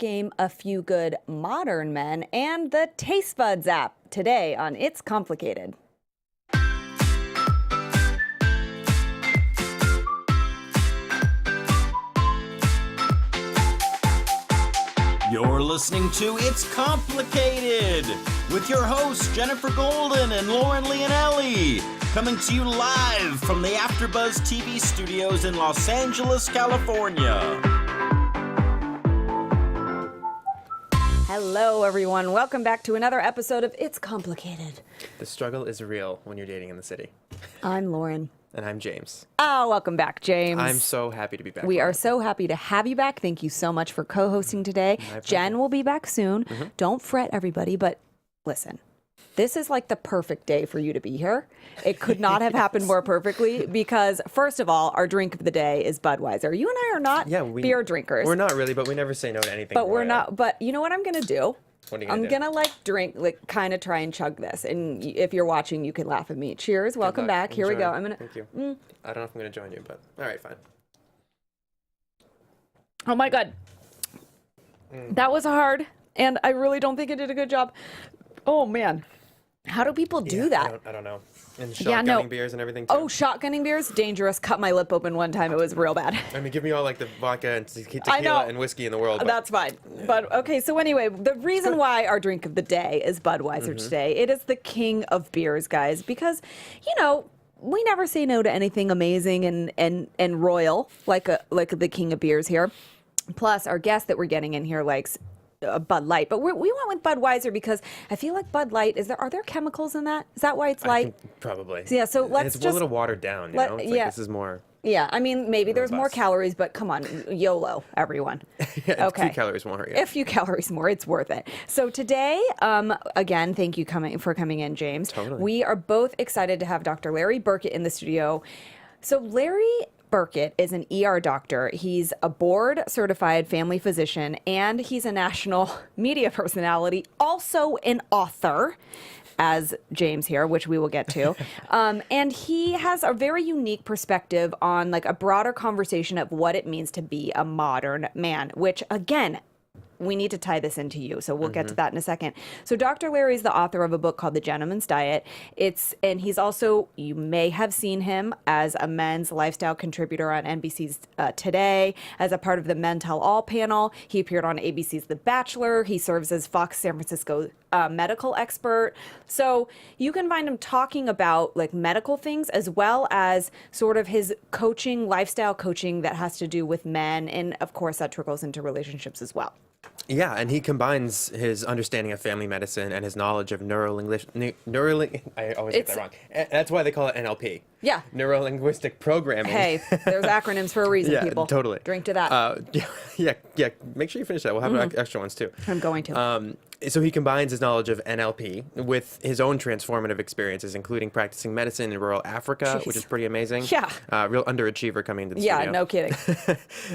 game A Few Good Modern Men, and the Taste Buds app today on It's Complicated. You're listening to It's Complicated with your hosts Jennifer Golden and Lauren Leonelli, coming to you live from the AfterBuzz TV studios in Los Angeles, California. Hello, everyone. Welcome back to another episode of It's Complicated. The struggle is real when you're dating in the city. I'm Lauren. And I'm James. Oh, welcome back, James. I'm so happy to be back. We are so happy to have you back. Thank you so much for co-hosting today. Jen will be back soon. Don't fret, everybody, but listen. This is like the perfect day for you to be here. It could not have happened more perfectly because, first of all, our drink of the day is Budweiser. You and I are not beer drinkers. We're not really, but we never say no to anything. But we're not. But you know what I'm going to do? What are you gonna do? I'm gonna drink, kind of try and chug this. And if you're watching, you can laugh at me. Cheers. Welcome back. Here we go. I'm gonna. Thank you. I don't know if I'm gonna join you, but all right, fine. Oh my God. That was hard, and I really don't think I did a good job. Oh man. How do people do that? I don't know. And shotgunning beers and everything too. Oh, shotgunning beers? Dangerous. Cut my lip open one time. It was real bad. I mean, give me all the vodka and tequila and whiskey in the world. But... That's fine. Yeah. But okay, so anyway, the reason why our drink of the day is Budweiser today, it is the king of beers, guys, because, we never say no to anything amazing and royal like the king of beers here. Plus, our guest that we're getting in here likes Bud Light, but we went with Budweiser because I feel like Bud Light, are there chemicals in that? Is that why it's light? Probably. So, yeah, so let's it's a little watered down, this is more. Yeah, I mean, maybe there's more calories, but come on, YOLO, everyone. Yeah, okay. A few calories more. Yeah. A few calories more, it's worth it. So today, again, thank you for coming in, James. Totally. We are both excited to have Dr. Larry Burchett in the studio. So Larry Burchett is an ER doctor. He's a board-certified family physician, and he's a national media personality, also an author, as James here, which we will get to. And he has a very unique perspective on a broader conversation of what it means to be a modern man, which, again, we need to tie this into you, so we'll get to that in a second. So Dr. Larry is the author of a book called The Gentleman's Diet. And he's also, you may have seen him as a men's lifestyle contributor on NBC's Today, as a part of the Men Tell All panel. He appeared on ABC's The Bachelor. He serves as Fox San Francisco medical expert. So you can find him talking about medical things as well as sort of his coaching, lifestyle coaching that has to do with men. And of course that trickles into relationships as well. Yeah, and he combines his understanding of family medicine and his knowledge of I always get that wrong. That's why they call it NLP. Yeah. Neuro-linguistic programming. Hey, there's acronyms for a reason, people. Totally. Drink to that. Yeah. Make sure you finish that. We'll have extra ones too. I'm going to. So he combines his knowledge of NLP with his own transformative experiences, including practicing medicine in rural Africa, which is pretty amazing. Yeah. Real underachiever coming into the studio. Yeah, no kidding.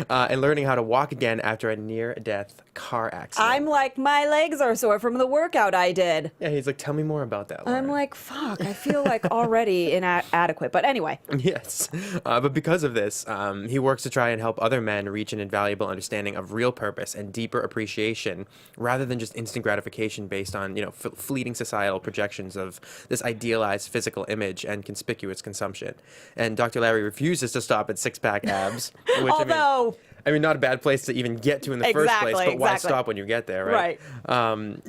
And learning how to walk again after a near-death car accident. I'm like, my legs are sore from the workout I did. Yeah, he's like, tell me more about that, Lauren. I'm like, fuck, I feel like already inadequate. But anyway. Yes. But because of this, he works to try and help other men reach an invaluable understanding of real purpose and deeper appreciation rather than just instant gratification based on, fleeting societal projections of this idealized physical image and conspicuous consumption. And Dr. Larry refuses to stop at six-pack abs, which I mean, not a bad place to even get to in the first place, but why stop when you get there, right? When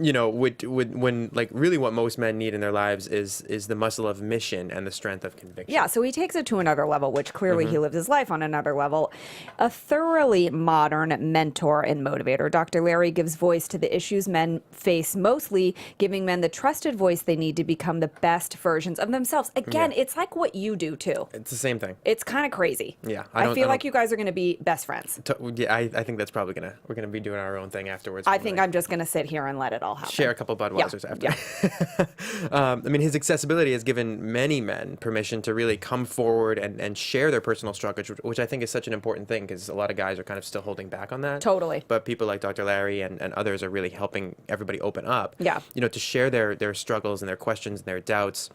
really what most men need in their lives is the muscle of mission and the strength of conviction. Yeah, so he takes it to another level, which clearly he lives his life on another level. A thoroughly modern mentor and motivator, Dr. Larry gives voice to the issues men face, mostly giving men the trusted voice they need to become the best versions of themselves. Again, it's like what you do too. It's the same thing. It's kind of crazy. Yeah. I feel like you guys are going to be best friends. Yeah, I think that's probably we're gonna be doing our own thing afterwards. I think I'm just gonna sit here and let it all happen. Share a couple Budweisers after. Yeah. I mean, his accessibility has given many men permission to really come forward and share their personal struggles, which I think is such an important thing because a lot of guys are kind of still holding back on that. Totally. But people like Dr. Larry and others are really helping everybody open up. Yeah. To share their struggles and their questions and their doubts.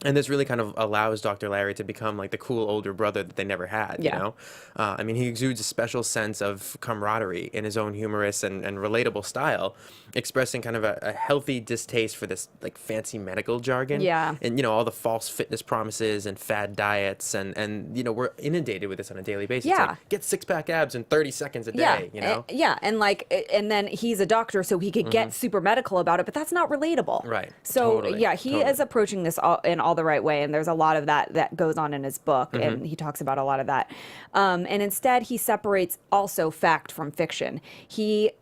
And this really kind of allows Dr. Larry to become like the cool older brother that they never had, you Yeah. know? I mean, he exudes a special sense of camaraderie in his own humorous and relatable style, expressing kind of a healthy distaste for this like fancy medical jargon. Yeah. And, you know, all the false fitness promises and fad diets. And you know, we're inundated with this on a daily basis. Yeah. Like, get six-pack abs in 30 seconds a day, you know? Yeah, and like, and then he's a doctor, so he could get super medical about it, but that's not relatable. Right. So Totally. yeah, he is approaching this in all the right way, and there's a lot of that goes on in his book, and he talks about a lot of that. And instead, he separates also fact from fiction. He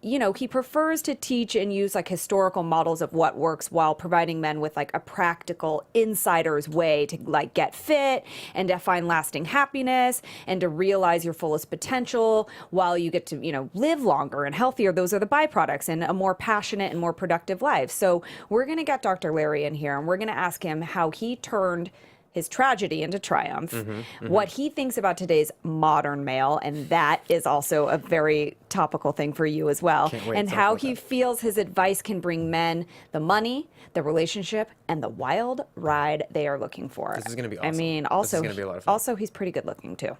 prefers to teach and use like historical models of what works while providing men with like a practical insider's way to like get fit and to find lasting happiness and to realize your fullest potential while you get to, live longer and healthier. Those are the byproducts and a more passionate and more productive life. So we're going to get Dr. Larry in here, and we're going to ask him how he turned his tragedy into triumph, what he thinks about today's modern male, and that is also a very topical thing for you as well, Can't wait and to talk how about he that. feels his advice can bring men the money, the relationship, and the wild ride they are looking for. This is gonna be I awesome. mean, This also, is gonna be a lot of fun. also he's pretty good looking too.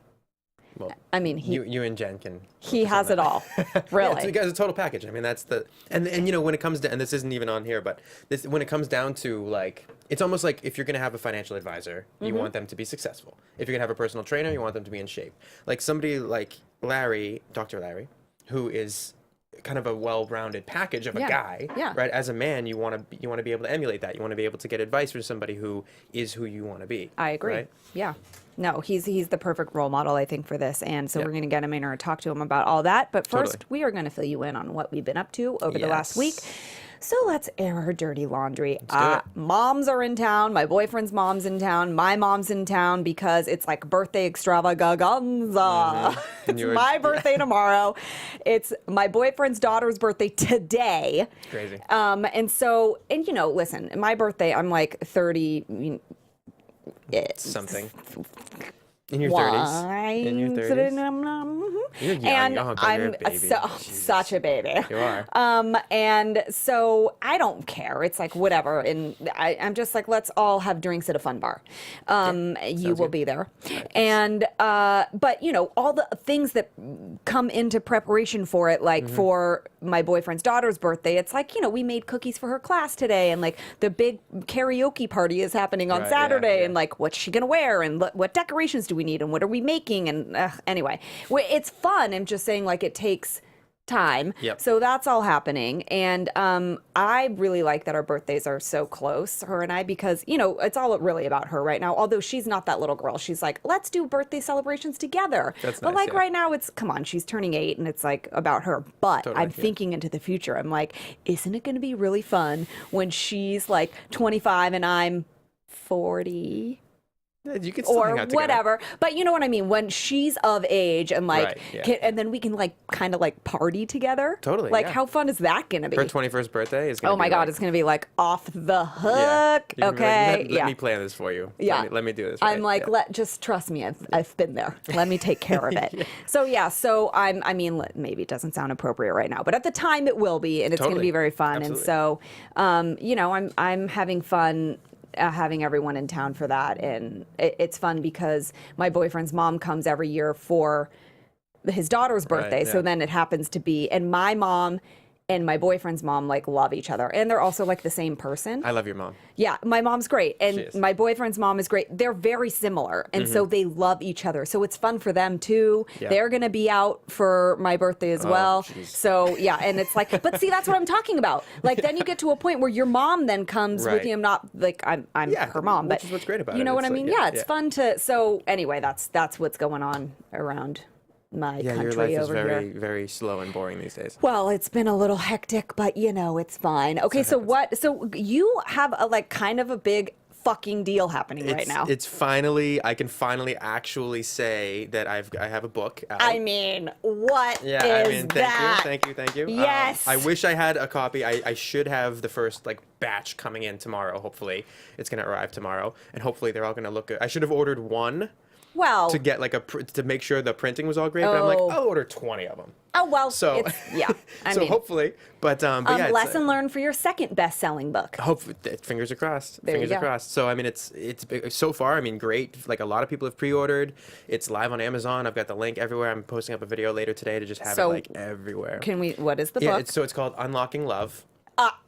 Well, I mean, you and Jen can. he focus on has that. it all, Yeah, really. it's a total package. I mean, that's the and when it comes to, and this isn't even on here, but this when it comes down to like, it's almost like if you're gonna have a financial advisor, you want them to be successful. If you're gonna have a personal trainer, you want them to be in shape. Like somebody like Larry, Dr. Larry, who is kind of a well-rounded package of a Yeah, guy, yeah. right? As a man, you want to be able to emulate that. You want to be able to get advice from somebody who is who you want to be. I agree. Right? Yeah. No, he's the perfect role model, I think, for this. And so Yeah. we're going to get him in here and talk to him about all that. But first, Totally. we are going to fill you in on what we've been up to over the last Yes. week. So let's air our dirty laundry. do it. Moms are in town. My boyfriend's mom's in town. My mom's in town because it's like birthday extravaganza. And It's you were- my birthday tomorrow. It's my boyfriend's daughter's birthday today. Crazy. And so, listen, my birthday, I'm like 30. Something. In your 30s. In your 30s. You're young. And You're I'm a baby. Jesus. such a baby. You are. And so I don't care. It's like whatever. And I'm just like, let's all have drinks at a fun bar. You will good. be there. And but all the things that come into preparation for it, like Mm-hmm. for my boyfriend's daughter's birthday, it's like, we made cookies for her class today, and like the big karaoke party is happening on Right, yeah, Saturday, yeah. and like what's she gonna wear, and what decorations do we need, and what are we making, and anyway, it's fun. I'm just saying, like, it takes time. Yep. So that's all happening, and I really like that our birthdays are so close, her and I, because it's all really about her right now. Although she's not that little girl, she's like, let's do birthday celebrations together. That's but nice, like yeah. right now, it's come on, she's turning 8, and it's like about her. But Totally, I'm yeah. thinking into the future. I'm like, isn't it going to be really fun when she's like 25 and I'm 40? You can still hang Or out together. whatever, but you know what I mean. When she's of age and like, Right, yeah. and then we can like kind of like party together. Totally, Like, yeah. how fun is that gonna be? Her 21st birthday is going to Oh my God, it's gonna be like off the hook. Yeah. You can be Okay, like, yeah. let me plan this for you. Yeah. Let me do this. I'm right. like, Yeah. just trust me. I've been there. Let me take care of it. So yeah. So I mean, maybe it doesn't sound appropriate right now, but at the time it will be, and it's going to Totally. be very fun. Absolutely. And so, I'm having fun. Having everyone in town for that, and it's fun because my boyfriend's mom comes every year for his daughter's birthday. So yeah. then it happens to be, and my mom and my boyfriend's mom like love each other, and they're also like the same person. I love your mom. Yeah, my mom's great, She and is. my boyfriend's mom is great. They're very similar, and so they love each other. So it's fun for them too. Yeah. They're gonna be out for my birthday as well. jeez. So yeah, and it's like, but see, that's what I'm talking about. Like then you get to a point where your mom then comes with Right. you. I'm not like I'm Yeah, her mom, which but is what's great about you it. know what I It's mean? like, Yeah, yeah, it's yeah. fun to. So anyway, that's what's going on around my Yeah, country your life is over very, here. very slow and boring these days. Well, it's been a little hectic, but it's fine. Okay, so what? So you have a like kind of a big fucking deal happening right now. It's finally, I can finally actually say that I have a book out. I mean, what is Yeah, I mean, that? thank you. Yes. I wish I had a copy. I should have the first like batch coming in tomorrow. Hopefully, it's gonna arrive tomorrow, and hopefully they're all gonna look good. I should have ordered one, Well, to get like to make sure the printing was all great. But I'm like, Oh. I'll order 20 of them. oh well. So yeah. I so mean, hopefully, but yeah, lesson learned for your second best-selling book. hopefully, fingers are crossed. There you Fingers are go. crossed. So I mean, it's so far. I mean, great. Like a lot of people have pre-ordered. It's live on Amazon. I've got the link everywhere. I'm posting up a video later today to just have So, it like everywhere. What is the Yeah, book? it's called Unlocking Love.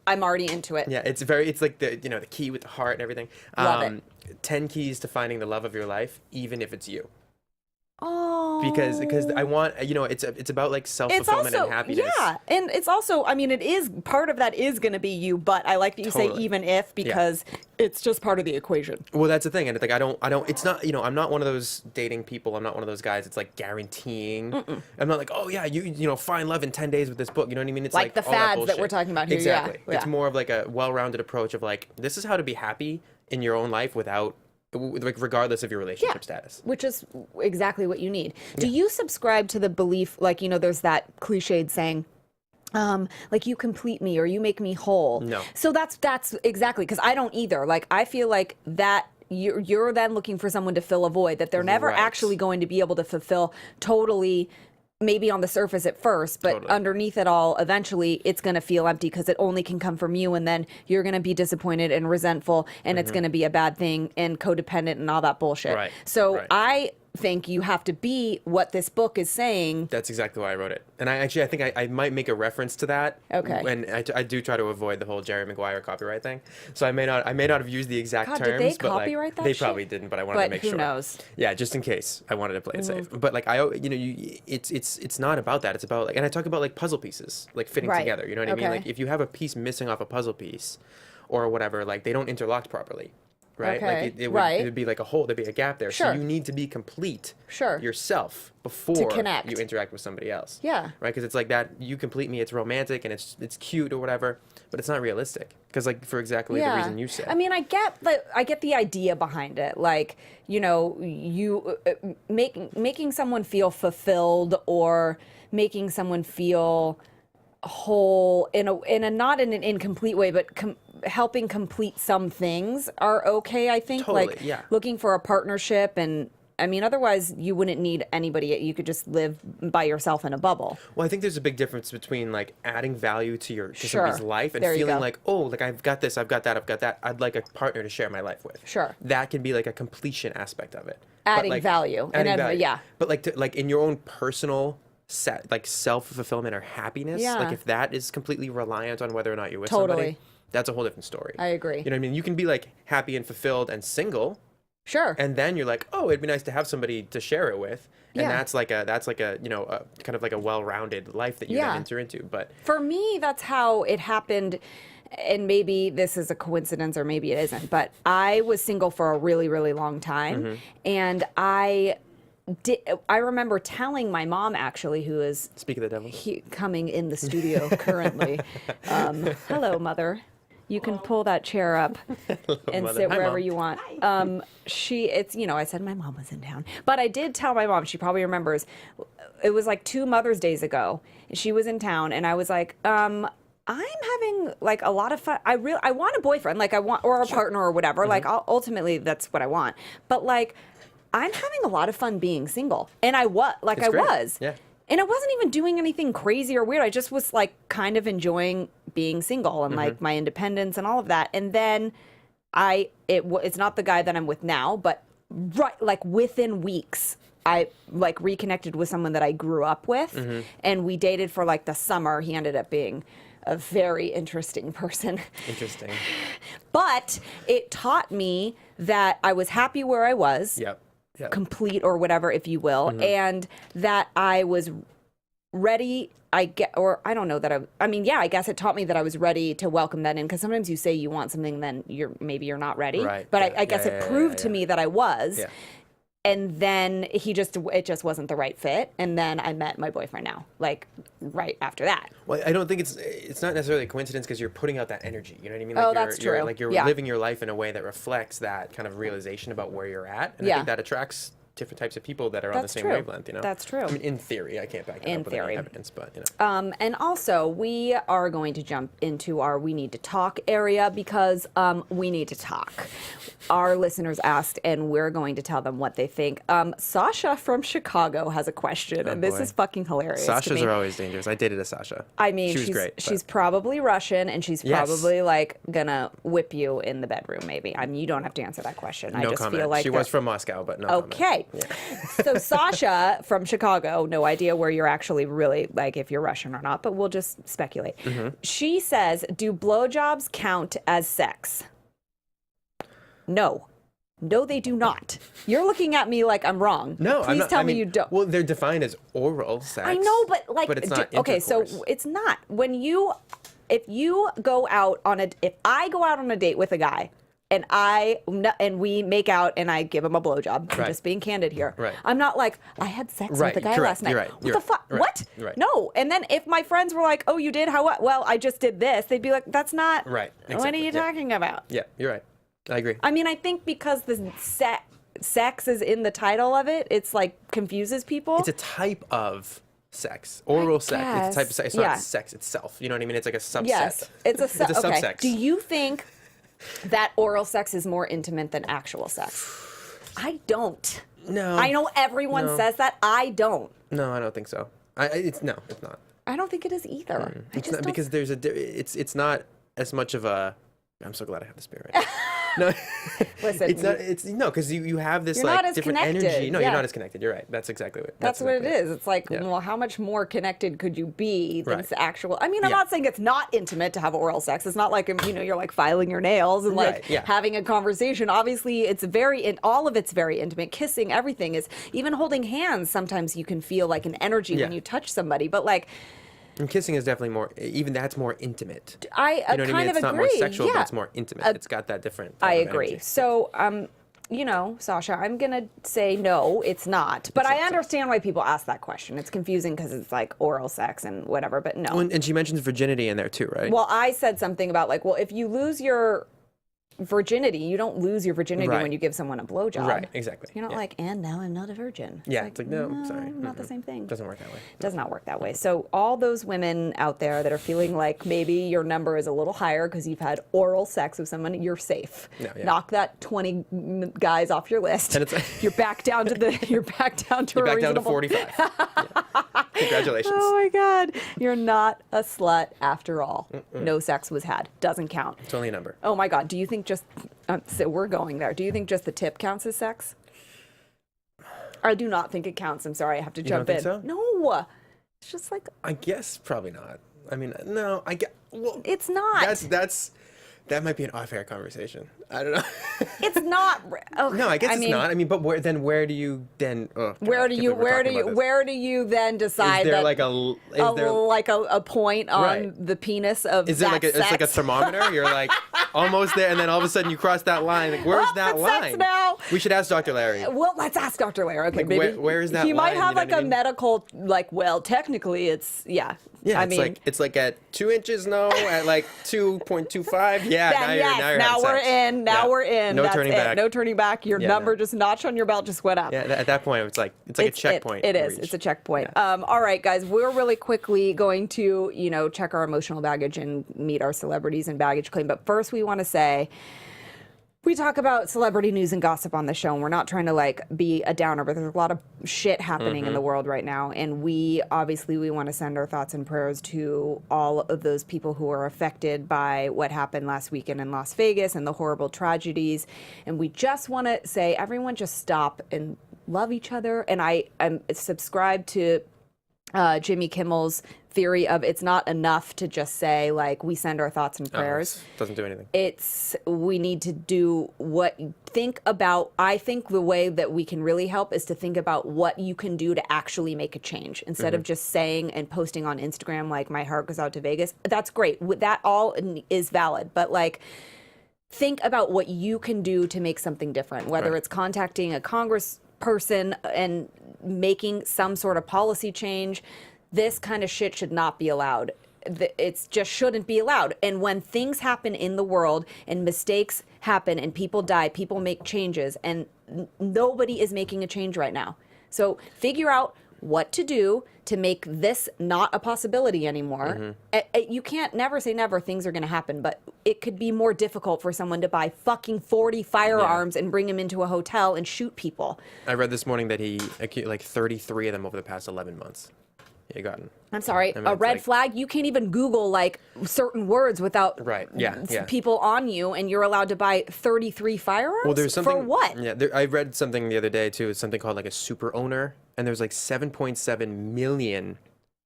I'm already into it. Yeah, it's like the the key with the heart and everything. Love it. 10 keys to finding the love of your life, even if it's you. Oh. Because I want it's about like It's self-fulfillment also and happiness. yeah, and it's also I mean it is part of that is going to be you, but I like that you say Totally. even if because it's just part of the equation. Well, that's the thing, and it's like I don't. It's not. I'm not one of those dating people. I'm not one of those guys. It's like guaranteeing. I'm not like, oh yeah, you find love in 10 days with this book. You know what I mean? It's Like the all that fads that we're bullshit. talking about here, yeah, Exactly. yeah. It's more of like a well-rounded approach of like this is how to be happy in your own life without like regardless of your relationship status. Which is exactly what you need. Do you subscribe to the belief, like, there's that cliched saying, like, you complete me or you make me whole? No. So that's exactly, because I don't either. Like, I feel like that you're then looking for someone to fill a void that they're never Right. actually going to be able to fulfill totally. Maybe on the surface at first, but Totally. underneath it all, eventually it's going to feel empty because it only can come from you. And then you're going to be disappointed and resentful and it's going to be a bad thing and codependent and all that bullshit. Right, So right. I think you have to be what this book is saying. That's exactly why I wrote it. And I think I might make a reference to that. Okay. And I do try to avoid the whole Jerry Maguire copyright thing. So I may not have used the exact God, terms. did they but like, copyright that They shit? probably didn't, but I wanted But to make who sure. knows? Yeah, just in case. I wanted to play it safe. But like it's not about that. It's about like, and I talk about like puzzle pieces, like fitting Right. together. You know what I mean? Okay. Like if you have a piece missing off a puzzle piece or whatever, like they don't interlock properly. Right? Okay, Like it right. would be like a hole, there'd be a gap there. Sure. So you need to be complete Sure. yourself before connect. you interact with somebody else. Yeah. Right? Because it's like that, you complete me, it's romantic and it's cute or whatever, but it's not realistic. Because like for exactly the reason you said. I mean, I get the idea behind it. Like, you making someone feel fulfilled or making someone feel whole in a not in an incomplete way, but helping complete some things are okay. I think Totally, like yeah. looking for a partnership and. I mean, otherwise you wouldn't need anybody. You could just live by yourself in a bubble. Well, I think there's a big difference between like adding value to Sure. somebody's life and There you feeling go. like, oh, like I've got this, I've got that, I've got that. I'd like a partner to share my life with. Sure. That can be like a completion aspect of it. Adding like, value. Adding And value. yeah. But like in your own personal like self-fulfillment or happiness, Yeah. like if that is completely reliant on whether or not you're with Totally. somebody, that's a whole different story. I agree. You know what I mean? You can be like happy and fulfilled and single, Sure. and then you're like, oh, it'd be nice to have somebody to share it with. And Yeah. that's like a a kind of like a well-rounded life that you Yeah. then enter into. But For me, that's how it happened. And maybe this is a coincidence or maybe it isn't, but I was single for a really, really long time. And I remember telling my mom, actually, who is speak of the devil. coming in the studio currently. Hello, Mother. You can pull that chair up and Mother. sit Hi, wherever Mom. you want. I said my mom was in town, but I did tell my mom. She probably remembers. It was like 2 Mother's Days ago. She was in town, and I was like, I'm having like a lot of fun. I want a boyfriend, like or a partner or whatever. Like ultimately, that's what I want. But like, I'm having a lot of fun being single, and I was. Yeah. And I wasn't even doing anything crazy or weird. I just was like kind of enjoying being single and like my independence and all of that. And then it's not the guy that I'm with now, but like within weeks, I like reconnected with someone that I grew up with, and we dated for like the summer. He ended up being a very interesting person. Interesting. But it taught me that I was happy where I was. Yep. Complete or whatever, if you will, and that I was ready. I guess it taught me that I was ready to welcome that in, because sometimes you say you want something, then you're not ready. Right. But Yeah. I guess it proved to me that I was. Yeah. And then it just wasn't the right fit. And then I met my boyfriend now, like right after that. Well, I don't think it's not necessarily a coincidence because you're putting out that energy. You know what I mean? Oh, Like that's true. You're Yeah. living your life in a way that reflects that kind of realization about where you're at. And I Yeah. think that attracts different types of people that are on the That's same true. wavelength, you know? That's true. I mean, in theory, I can't back it In up with theory. any evidence, but, you know. And also, we are going to jump into our We Need to Talk area because we need to talk. Our listeners asked, and we're going to tell them what they think. Sasha from Chicago has a question, and this boy. is fucking hilarious to Sashas me. are always dangerous. I dated a Sasha. I mean, she was she's great. she's probably Russian, and she's Yes. probably like gonna whip you in the bedroom. Maybe. I mean, you don't have to answer that question. I no just comment. feel like She was from Moscow, but no comment. okay. So Sasha from Chicago, no idea where you're actually really like if you're Russian or not, but we'll just speculate. Mm-hmm. She says, "Do blowjobs count as sex?" No. No, they do not. You're looking at me like I'm wrong. No, Please I'm not, tell I me mean, you don't. Well, they're defined as oral sex. I know, but like, but it's not okay, so intercourse. it's not. If you go out on if I go out on a date with a guy and we make out and I give him a blowjob, I'm Right. just being candid here. Right. I'm not like, I had sex Right, with a guy correct, last night. you're right, What you're the right, fuck? right, What? right. No. And then if my friends were like, oh, you did? How what? Well, I just did this. They'd be like, that's not. Right, What are exactly, you yeah. talking about? Yeah, you're right. I agree. I mean, I think because the sex is in the title of it, it's like confuses people. It's a type of sex. Oral sex. It's a type of sex. It's Yeah. not sex itself. You know what I mean? It's like a subset. Yes, it's a, It's a okay. subsex. Do you think that oral sex is more intimate than actual sex? I don't. No. I know everyone No. says that. I don't. No, I don't think so. It's not. I don't think it is either. I It's just not don't. because there's it's not as much of a. I'm so glad I have the spirit. Right now. No, Listen, it's not. It's no, because you have this You're like not as different connected, energy. No, yeah. you're not as connected. You're right. That's exactly what. That's what it exactly is. It's like, Yeah. well, how much more connected could you be than Right. actual? I mean, I'm Yeah. not saying it's not intimate to have oral sex. It's not like you're like filing your nails and like Right, yeah. having a conversation. Obviously, it's all of it's very intimate. Kissing, everything is. Even holding hands, sometimes you can feel like an energy when Yeah. you touch somebody. But like, And kissing is definitely more. Even that's more intimate. I You know what I kind mean? of It's not agree. more sexual, yeah. but it's more intimate. It's got that different. Type I of agree. energy. So, Sasha, I'm going to say no, it's not. But I understand why people ask that question. It's confusing because it's like oral sex and whatever, but no. Oh, and she mentions virginity in there too, right? Well, I said something about like, well, if you lose your virginity, you don't lose your virginity Right. when you give someone a blowjob. Right, exactly. You're not Yeah. like, and now I'm not a virgin. Yeah, it's like, no, sorry. Not the same thing. Doesn't work that way. Does not work that way. So all those women out there that are feeling like maybe your number is a little higher because you've had oral sex with someone, you're safe. No, yeah. Knock that 20 guys off your list. And it's you're back down to You're a back down to reasonable- 45. Yeah. Congratulations. Oh my God. You're not a slut after all. No sex was had. Doesn't count. It's only a number. Oh my God. Do you think just, so we're going there. Do you think just the tip counts as sex? I do not think it counts. I'm sorry. I have to jump think in. so? No. It's just like, I guess probably not. I mean, no. I guess. Well, it's not. that might be an off-air conversation. I don't know. It's not. Oh, No, I guess it's mean, not. I mean, but where do you then? Oh, God, Where I do can't you believe we're talking about this. where do you then decide Is there that like a point on Right. the penis of is there that like it's like a sex? thermometer? You're like almost there, and then all of a sudden you cross that line. Like, where's Oh, that it's line? sex now. We should ask Dr. Larry. Well, let's ask Dr. Larry. Okay, Like, maybe where is that he might line, have you know like what I a mean? medical like. Well, technically, it's yeah. Yeah, I mean, it's like at 2 inches, no, at like 2.25. Yeah, then now yes, you're now having we're sex. in. Now Yeah. we're in. No That's turning it. back. No turning back. Your Yeah, number no. just notch on your belt just went up. Yeah, at that point it's like a checkpoint. It is. reached. It's a checkpoint. All right, guys, we're really quickly going to, check our emotional baggage and meet our celebrities and baggage claim. But first, we want to say we talk about celebrity news and gossip on the show, and we're not trying to like be a downer, but there's a lot of shit happening in the world right now, and we want to send our thoughts and prayers to all of those people who are affected by what happened last weekend in Las Vegas and the horrible tragedies. And we just want to say, everyone, just stop and love each other. And I'm subscribed to Jimmy Kimmel's theory of it's not enough to just say like we send our thoughts and prayers. Doesn't do anything. We need to do I think the way that we can really help is to think about what you can do to actually make a change instead of just saying and posting on Instagram like my heart goes out to Vegas. That's great. That all is valid, but like think about what you can do to make something different, whether Right. it's contacting a congressperson and making some sort of policy change. This kind of shit should not be allowed. it's just shouldn't be allowed. And when things happen in the world and mistakes happen and people die, people make changes, and nobody is making a change right now. So figure out what to do to make this not a possibility anymore. You can't never say never, things are going to happen, but it could be more difficult for someone to buy fucking 40 firearms and bring them into a hotel and shoot people. I read this morning that he like 33 of them over the past 11 months. He gotten. I'm sorry, I mean, a it's red like- flag, you can't even Google like certain words without people on you, and you're allowed to buy 33 firearms? Well, there's something for what? Yeah, I read something the other day too. It's something called like a super owner, and there's like 7.7 million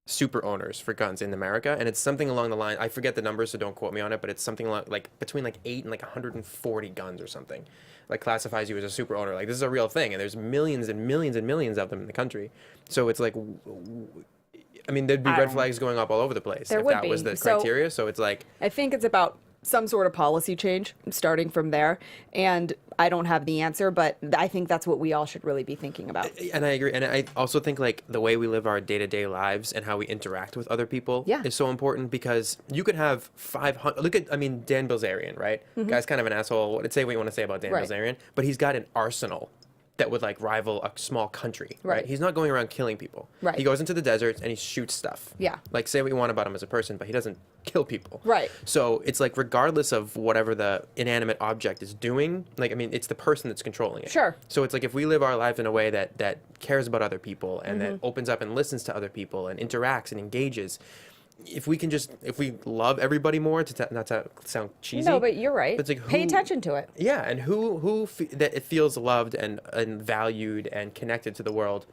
super owners for guns in America, and it's something along the line. I forget the numbers, so don't quote me on it, but it's something like between like 8 and like 140 guns or something. Like classifies you as a super owner. Like this is a real thing, and there's millions and millions and millions of them in the country. So it's like. I mean, there'd be red flags going up all over the place if that was the criteria. So it's like... I think it's about some sort of policy change starting from there. And I don't have the answer, but I think that's what we all should really be thinking about. And I agree. And I also think like the way we live our day-to-day lives and how we interact with other people is so important, because you could have 500... Look at, I mean, Dan Bilzerian, right? Guy's kind of an asshole. Say what you want to say about Dan Bilzerian, but he's got an arsenal that would like rival a small country, right? He's not going around killing people. Right. He goes into the desert and he shoots stuff. Yeah. Like say what you want about him as a person, but he doesn't kill people. Right. So it's like regardless of whatever the inanimate object is doing, like I mean, it's the person that's controlling it. Sure. So it's like if we live our lives in a way that cares about other people and that opens up and listens to other people and interacts and engages. If we love everybody more, not to sound cheesy. No, but you're right. But it's like pay attention to it. Yeah, and that it feels loved and valued and connected to the world.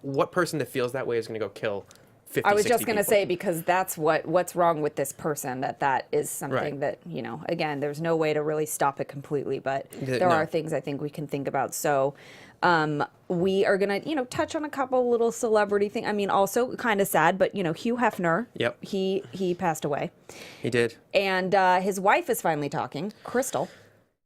What person that feels that way is going to go kill 50, I was 60 just going to people? say, because that's what's wrong with this person, that is something that, you know, again, there's no way to really stop it completely, but there are things I think we can think about. So we are going to, you know, touch on a couple little celebrity things. I mean, also kind of sad, but, you know, Hugh Hefner, he passed away. He did. And his wife is finally talking, Crystal.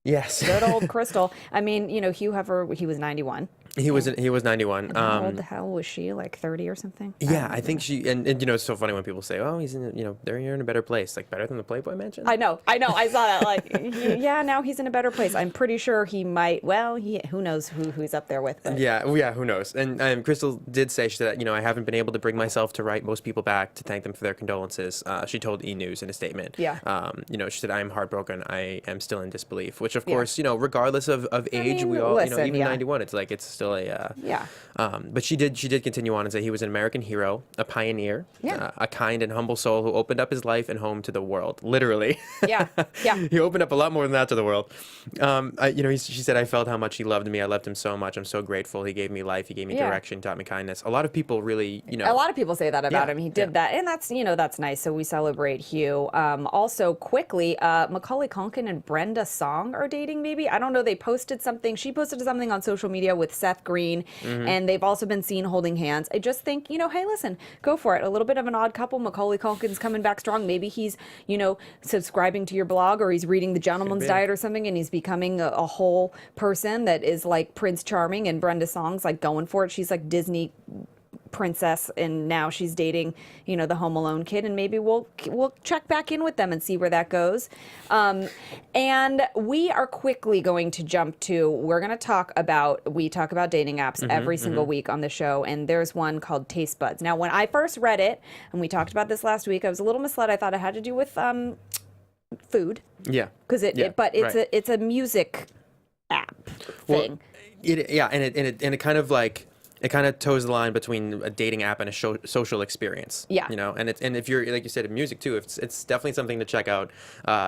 Yes. Good old Crystal. I mean, you know, Hugh Hefner, he was 91. He was 91. And how old the hell was she? Like 30 or something? Yeah, I think she and you know, it's so funny when people say, "Oh, he's in, you know, you're in a better place, like better than the Playboy Mansion." I know. I saw that. Like, yeah, now he's in a better place. I'm pretty sure he might. Well, who knows who he's up there with? But. Yeah, who knows? And Crystal did say, she said, you know, I haven't been able to bring myself to write most people back to thank them for their condolences. She told E! News in a statement. Yeah. You know, she said, I am heartbroken. I am still in disbelief. Which, of course, you know, regardless of age, we all, you know, even 91, it's like it's still a. Yeah. But she did continue on and say he was an American hero, a pioneer, a kind and humble soul who opened up his life and home to the world. Literally. Yeah. Yeah. He opened up a lot more than that to the world. You know, she said, I felt how much he loved me. I loved him so much. I'm so grateful. He gave me life. He gave me direction, taught me kindness. A lot of people really, you know. A lot of people say that about him. He did that. And that's, you know, that's nice. So we celebrate Hugh. Also, quickly, Macaulay Culkin and Brenda Song are dating, maybe. I don't know. They posted something. She posted something on social media with Seth Green. And they've also been seen holding hands. I just think, you know, hey, listen, go for it. A little bit of an odd couple. Macaulay Culkin's coming back strong. Maybe he's, you know, subscribing to your blog, or he's reading the Gentleman's Diet or something, and he's becoming a whole person that is like Prince Charming, and Brenda Song's like going for it. She's like Disney princess, and now she's dating, you know, the Home Alone kid, and maybe we'll check back in with them and see where that goes. And we are quickly going to jump to, we talk about dating apps every single week on the show, and there's one called Taste Buds. Now, when I first read it, and we talked about this last week, I was a little misled. I thought it had to do with food. Yeah. Because it's a music app thing. Well, and it kind of like, it kind of toes the line between a dating app and a social experience. Yeah. You know, and if you're, like you said, in music too, it's definitely something to check out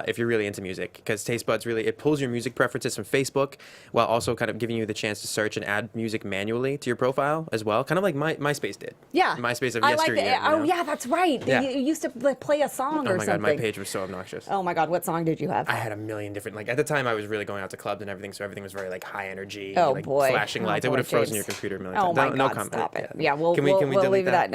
if you're really into music, because Taste Buds really, it pulls your music preferences from Facebook while also kind of giving you the chance to search and add music manually to your profile as well, kind of like MySpace did. Yeah. MySpace of I yesteryear. Like oh, yeah, that's right. Yeah. You used to play a song or something. Oh my God, my page was so obnoxious. Oh my God, what song did you have? I had a million different, like at the time I was really going out to clubs and everything, so everything was very like high energy, oh like boy. flashing lights. It would have frozen your computer a million times. my no God, comment. stop it. Yeah. Yeah, we'll Can we leave delete that.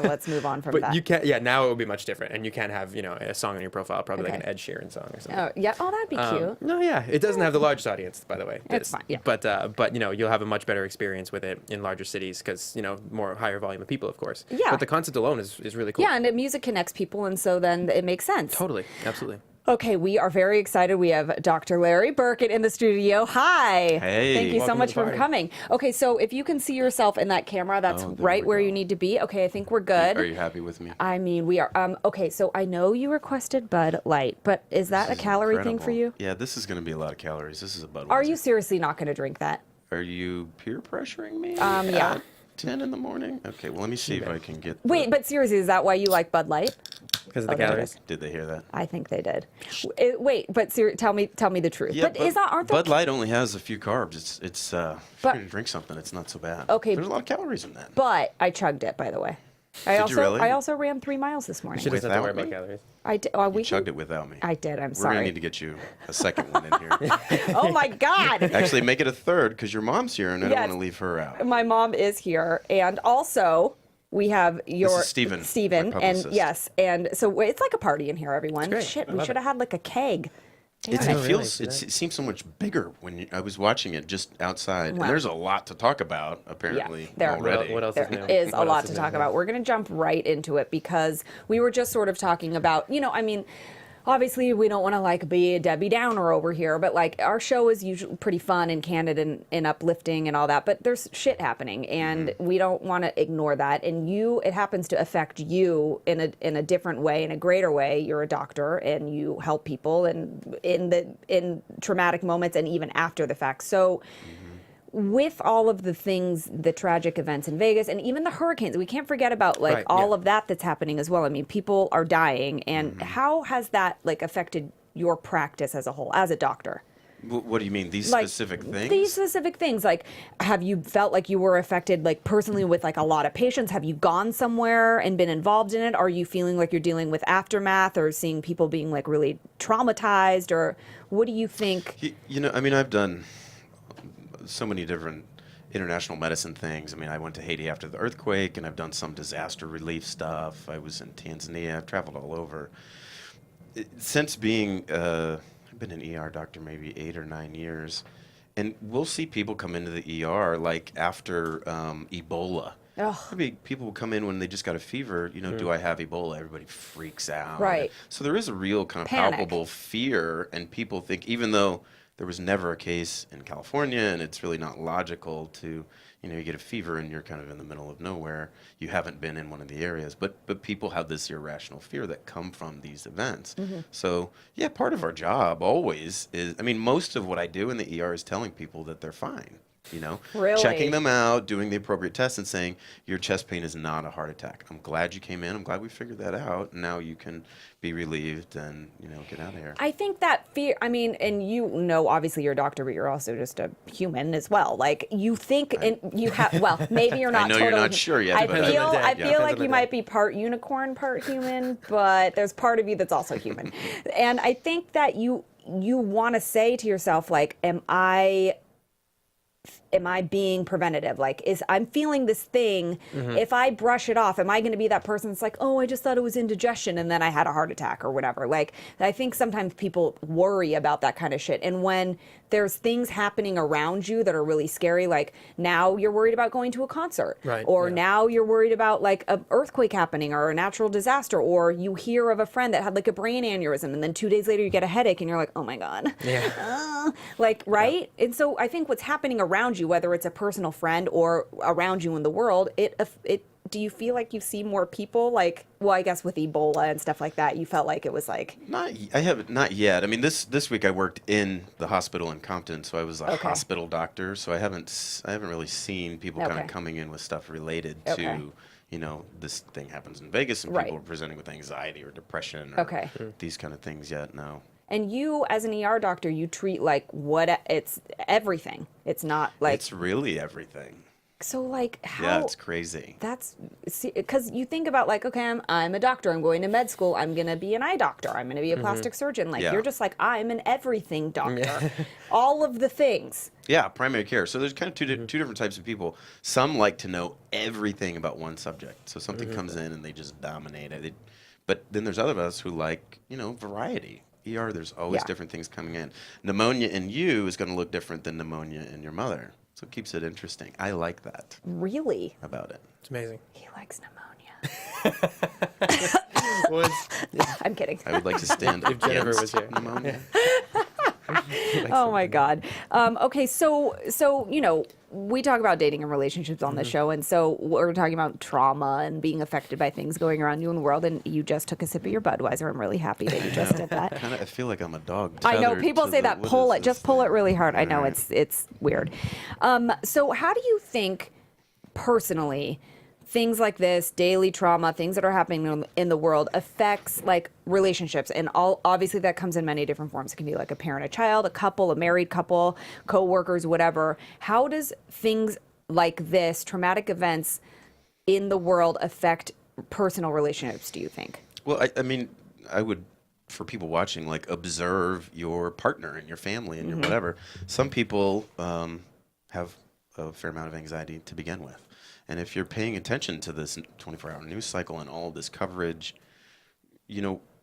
Let's move on from But that. you can't. Yeah, now it would be much different, and you can't have a song on your profile, probably like Okay. an Ed Sheeran song or something. Oh yeah. Oh, that'd be cute. No, yeah, it doesn't have the largest audience, by the way. It's fine, yeah. But you'll have a much better experience with it in larger cities because more higher volume of people, of course. Yeah. But the concept alone is really cool. Yeah, and music connects people, and so then it makes sense. Totally, absolutely. Okay, we are very excited. We have Dr. Larry Burchett in the studio. Hi. Hey. Thank you so Welcome to much the for party. coming. Okay, so if you can see yourself in that camera, that's Oh, there right we where go. you need to be. Okay, I think we're good. Are you happy with me? I mean, we are. Okay, so I know you requested Bud Light, but is that a This is calorie thing for you? incredible. Yeah, this is going to be a lot of calories. This is a Budweiser. Are you seriously not going to drink that? Are you peer pressuring me? Yeah. At 10 in the morning? Okay, well, let me see if I can get. Wait, but seriously, is that why you like Bud Light? Because of the there it calories. is. Did they hear that? I think they did. Wait, but tell me the truth. Yeah, but is that aren't there? Bud Light only has a few carbs. It's if you're But- going to drink something, it's not so bad. Okay. There's a lot of calories in that. But I chugged it, by the way. Did you really? I also ran 3 miles this morning. She doesn't have to worry Without about me? calories. I did. You We chugged it without me. I did. I'm We're sorry. going to need to get you a second one in here. Oh my God. Actually, make it a third because your mom's here and I don't Yes. want to leave her out. My mom is here, and also we have your is Steven, my Steven, and publicist. yes, and so it's like a party in here, everyone. great. Shit, I we love should have had like a keg. Damn It it. feels. really? It seems so much bigger when I was watching it just outside. Wow. And there's a lot to talk about apparently there- already. What else There is new? is a What lot else to is talk new? about. We're going to jump right into it because we were just sort of talking about, I mean, obviously we don't want to like be a Debbie Downer over here, but like our show is usually pretty fun and candid and uplifting and all that, but there's shit happening and we don't want to ignore that. And it happens to affect you in a different way, in a greater way. You're a doctor and you help people and in traumatic moments and even after the fact. So with all of the things, the tragic events in Vegas and even the hurricanes, we can't forget about like Right, all yeah. of that that's happening as well. I mean, people are dying, and how has that like affected your practice as a whole as a doctor? What do you mean? These Like specific things? These specific things, like have you felt like you were affected like personally with like a lot of patients? Have you gone somewhere and been involved in it? Are you feeling like you're dealing with aftermath or seeing people being like really traumatized, or what do you think? I mean, I've done so many different international medicine things. I mean, I went to Haiti after the earthquake, and I've done some disaster relief stuff. I was in Tanzania. I've traveled all over. Since being, I've been an ER doctor maybe 8 or 9 years, and we'll see people come into the ER like after Ebola. Ugh. I mean, people will come in when they just got a fever. Do I have Ebola? Everybody freaks out. Right. So there is a real kind of Panic. palpable fear, and people think, even though there was never a case in California, and it's really not logical to, you get a fever and you're kind of in the middle of nowhere. You haven't been in one of the areas, but people have this irrational fear that come from these events. So yeah, part of our job always is, I mean, most of what I do in the ER is telling people that they're fine. Really? Checking them out, doing the appropriate tests, and saying your chest pain is not a heart attack. I'm glad you came in. I'm glad we figured that out. Now you can be relieved and get out of here. I think that fear, I mean, and obviously you're a doctor, but you're also just a human as well. Like you think, and you have, well, maybe you're not know totally. you're not sure yet, I but feel, Depends on the day. I Yeah, feel depends like on the you day. might be part unicorn, part human, but there's part of you that's also human. And I think that you want to say to yourself, like, am I being preventative? Like, I'm feeling this thing. If I brush it off, am I going to be that person that's like, oh, I just thought it was indigestion and then I had a heart attack or whatever? Like, I think sometimes people worry about that kind of shit. And when there's things happening around you that are really scary, like now you're worried about going to a concert, Right, or yeah. now you're worried about like an earthquake happening or a natural disaster, or you hear of a friend that had like a brain aneurysm and then 2 days later you get a headache and you're like, oh my God. Yeah. Right? And so I think what's happening around you, whether it's a personal friend or around you in the world, do you feel like you see more people like, well, I guess with Ebola and stuff like that, you felt like it was like, I haven't, not yet. I mean, this week I worked in the hospital in Compton, so I was a Okay. hospital doctor. So I haven't really seen people kind Okay. of coming in with stuff related Okay. to, this thing happens in Vegas and Right. people are presenting with anxiety or depression or Okay. these kind of things yet. No. and you as an ER doctor, you treat like it's everything. It's not like, It's really everything. so like how. Yeah, it's crazy. That's because you think about like, okay, I'm a doctor. I'm going to med school. I'm going to be an eye doctor. I'm going to be a plastic surgeon. Like Yeah. you're just like, I'm an everything doctor. All of the things. Yeah, primary care. So there's kind of two different types of people. Some like to know everything about one subject. So something comes in and they just dominate it. But then there's other of us who like, variety. There's always different things coming in. Pneumonia in you is going to look different than pneumonia in your mother. So it keeps it interesting. I like that. Really? About it. It's amazing. He likes pneumonia. I'm kidding. I would like to stand If Jennifer was against here. pneumonia. Oh my God. Okay, so we talk about dating and relationships on the show, and so we're talking about trauma and being affected by things going around you in the world. And you just took a sip of your Budweiser. I'm really happy that you just did that. I feel like I'm a dog. I know tethered people to say the- that. what Pull is it, just this pull thing? it really hard. I know Alright. it's weird. So how do you think personally things like this, daily trauma, things that are happening in the world affects like relationships? And obviously that comes in many different forms. It can be like a parent, a child, a couple, a married couple, co-workers, whatever. How does things like this, traumatic events in the world, affect personal relationships, do you think? Well, I mean, I would, for people watching, like observe your partner and your family and your whatever. Some people have a fair amount of anxiety to begin with. And if you're paying attention to this 24-hour news cycle and all this coverage,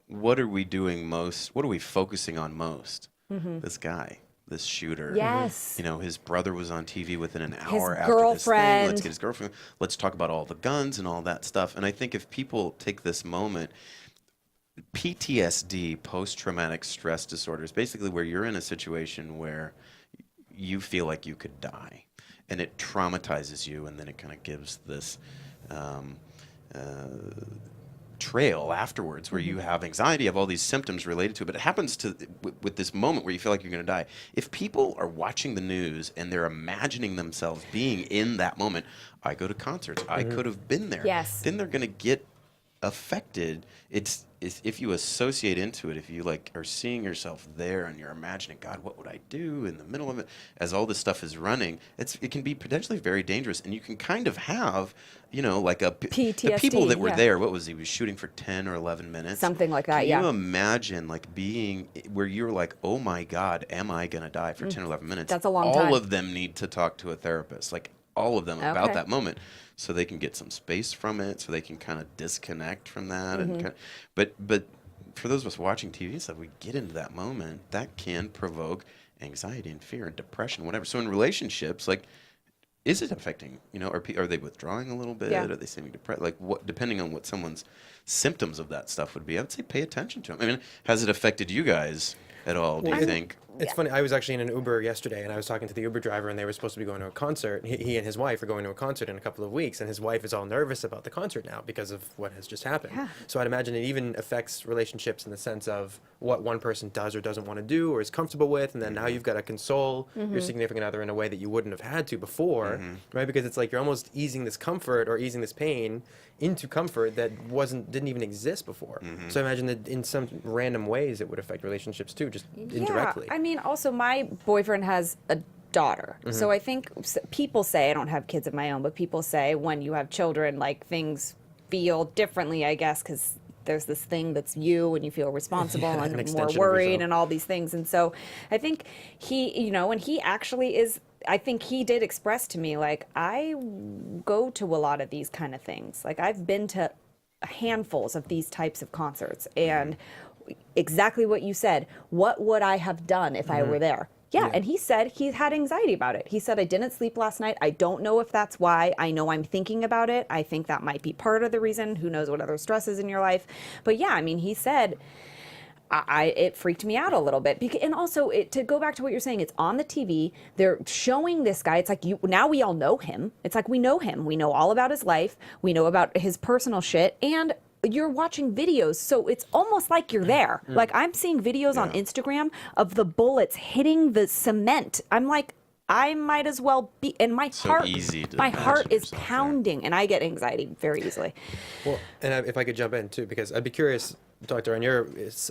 what are we doing most? What are we focusing on most? This guy, this shooter. Yes. His brother was on TV within an hour after girlfriend. this thing. Let's get his girlfriend. Let's talk about all the guns and all that stuff. And I think if people take this moment, PTSD, post-traumatic stress disorder, is basically where you're in a situation where you feel like you could die. And it traumatizes you, and then it kind of gives this trail afterwards where you have anxiety, have all these symptoms related to it. But it happens with this moment where you feel like you're going to die. If people are watching the news and they're imagining themselves being in that moment, I go to concerts, I could have been there. Yes. Then they're going to get affected. It's if you associate into it, if you like are seeing yourself there and you're imagining, God, what would I do in the middle of it as all this stuff is running, it can be potentially very dangerous, and you can kind of have, like the people that were there, what was he was shooting for 10 or 11 minutes, Something like that. Can you imagine like being where you're like, oh my God, am I gonna die for 10 or 11 minutes? That's a long time. All of them need to talk to a therapist, like all of them about Okay. that moment, so they can get some space from it, so they can kind of disconnect from that. And but for those of us watching TV and stuff, we get into that moment that can provoke anxiety and fear and depression, whatever. So in relationships, like, is it affecting? Are they withdrawing a little bit? Yeah. Are they seeming depressed? Like, what? Depending on what someone's symptoms of that stuff would be, I would say pay attention to them. I mean, has it affected you guys at all? Do you think? It's funny. I was actually in an Uber yesterday, and I was talking to the Uber driver, and they were supposed to be going to a concert. He and his wife are going to a concert in a couple of weeks, and his wife is all nervous about the concert now because of what has just happened. Yeah. So I'd imagine it even affects relationships in the sense of what one person does or doesn't want to do or is comfortable with, and then now you've got to console your significant other in a way that you wouldn't have had to before, right? Because it's like you're almost easing this comfort or easing this pain into comfort that didn't even exist before. So I imagine that in some random ways it would affect relationships too, just indirectly. Yeah, I mean, also my boyfriend has a daughter. So I think people say, I don't have kids of my own, but people say when you have children, like things feel differently, I guess, because there's this thing that's you and you feel responsible an and more extension of worried yourself. and all these things. And so I think he, and he actually is, I think he did express to me, like, I go to a lot of these kind of things. Like, I've been to handfuls of these types of concerts, and exactly what you said, what would I have done if I were there? Yeah, and he said he had anxiety about it. He said, I didn't sleep last night. I don't know if that's why. I know I'm thinking about it. I think that might be part of the reason. Who knows what other stresses in your life. But yeah, I mean, he said, it freaked me out a little bit. And also, to go back to what you're saying, it's on the TV. They're showing this guy. It's like, now we all know him. It's like we know him. We know all about his life. We know about his personal shit. And you're watching videos, so it's almost like you're there. Like, I'm seeing videos on Instagram of the bullets hitting the cement. I'm like, I might as well be, and my heart is yourself there. pounding, and I get anxiety very easily. Well, and if I could jump in too, because I'd be curious, Doctor, on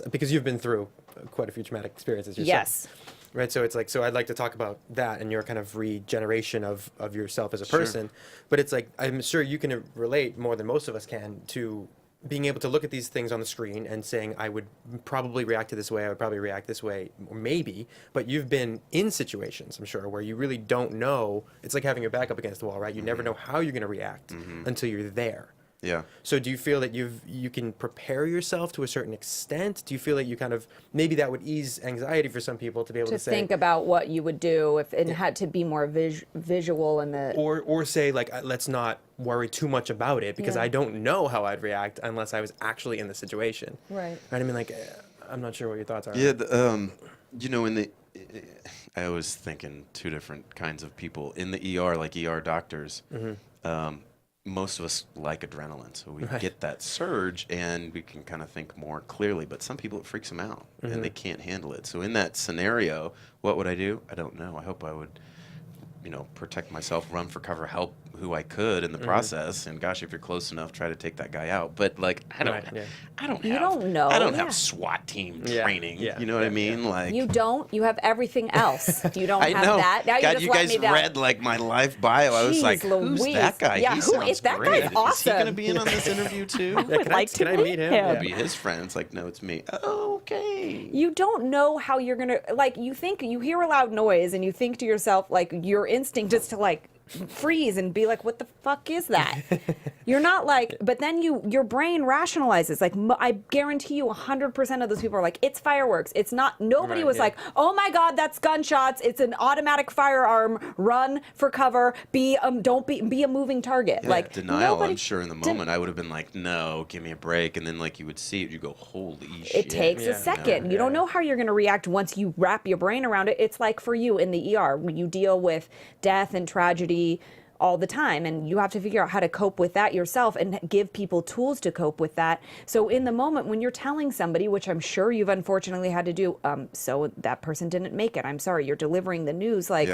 because you've been through quite a few traumatic experiences yourself. Yes. Right, so it's like, so I'd like to talk about that and your kind of regeneration of yourself as a person. But it's like, I'm sure you can relate more than most of us can to being able to look at these things on the screen and saying, I would probably react to this way, I would probably react this way, or maybe, but you've been in situations, I'm sure, where you really don't know. It's like having your back up against the wall, right? You never know how you're going to react until you're there. Yeah. So do you feel that you can prepare yourself to a certain extent? Do you feel that you kind of, maybe that would ease anxiety for some people to be able to say, think about what you would do if it had to be more visual in the or say like, let's not worry too much about it because I don't know how I'd react unless I was actually in the situation. Right. I mean, like, I'm not sure what your thoughts are. Yeah, you know, I was thinking two different kinds of people in the ER, like ER doctors. Most of us like adrenaline, so we get that surge and we can kind of think more clearly. But some people, it freaks them out and they can't handle it. So in that scenario, what would I do? I don't know. I hope I would, protect myself, run for cover, help who I could in the process. And gosh, if you're close enough, try to take that guy out. But like, I don't know. I don't have SWAT team training. You know what I mean? Like, you don't. You have everything else. You don't have know. that. Now God, you guys read like my life bio. I was like, who's that guy? Yeah, he who sounds is that? great. Guy's awesome. Is he going to be in on this interview too? Can I meet him? I'll be his friend. It's like, no, it's me. Oh, okay. You don't know how you're gonna you hear a loud noise and you think to yourself, like, your instinct is to like freeze and be like, what the fuck is that? You're not like, but then your brain rationalizes. Like, I guarantee you 100% of those people are like, it's fireworks. It's not, nobody was like, oh my God, that's gunshots. It's an automatic firearm. Run for cover. Don't be a moving target. Yeah, like denial, I'm sure in the moment I would have been like, no, give me a break. And then like you would see it, you go, holy shit. It takes a second. You don't know how you're going to react once you wrap your brain around it. It's like for you in the ER, when you deal with death and tragedy all the time, and you have to figure out how to cope with that yourself and give people tools to cope with that. So in the moment when you're telling somebody, which I'm sure you've unfortunately had to do, so that person didn't make it, I'm sorry, you're delivering the news, like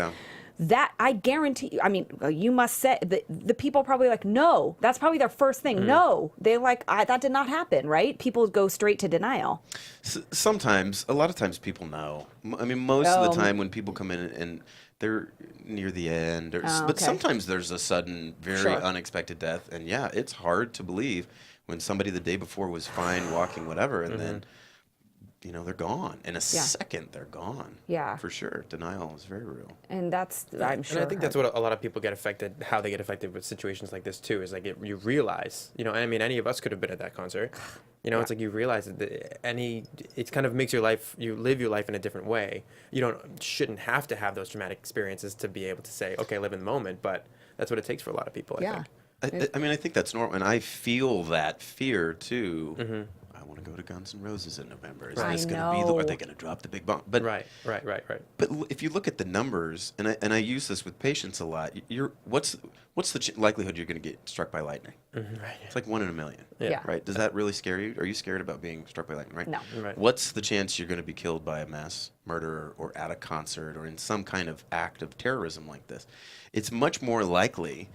that, I guarantee you, I mean, you must say, the people probably like, no, that's probably their first thing. No, they're like, that did not happen, right? People go straight to denial. Sometimes, a lot of times people know. I mean, most of the time when people come in and they're near the end, but sometimes there's a sudden, very unexpected death. And yeah, it's hard to believe when somebody the day before was fine, walking, whatever, and then, they're gone. In a second, they're gone. Yeah. For sure. Denial is very real. And that's, I'm sure. And I think that's what a lot of people get affected, how they get affected with situations like this too, is like you realize, and I mean, any of us could have been at that concert. It's like you realize that it kind of makes your life, you live your life in a different way. You shouldn't have to have those traumatic experiences to be able to say, okay, live in the moment, but that's what it takes for a lot of people, I think. I mean, I think that's normal, and I feel that fear too. I want to go to Guns N' Roses in November. Is this going to be? Are they going to drop the big bomb? But right. But if you look at the numbers, and I use this with patients a lot, what's the likelihood you're going to get struck by lightning? It's like 1 in a million. Yeah. Right? Does that really scare you? Are you scared about being struck by lightning? Right. No. Right. What's the chance you're going to be killed by a mass murderer or at a concert or in some kind of act of terrorism like this? It's much more likely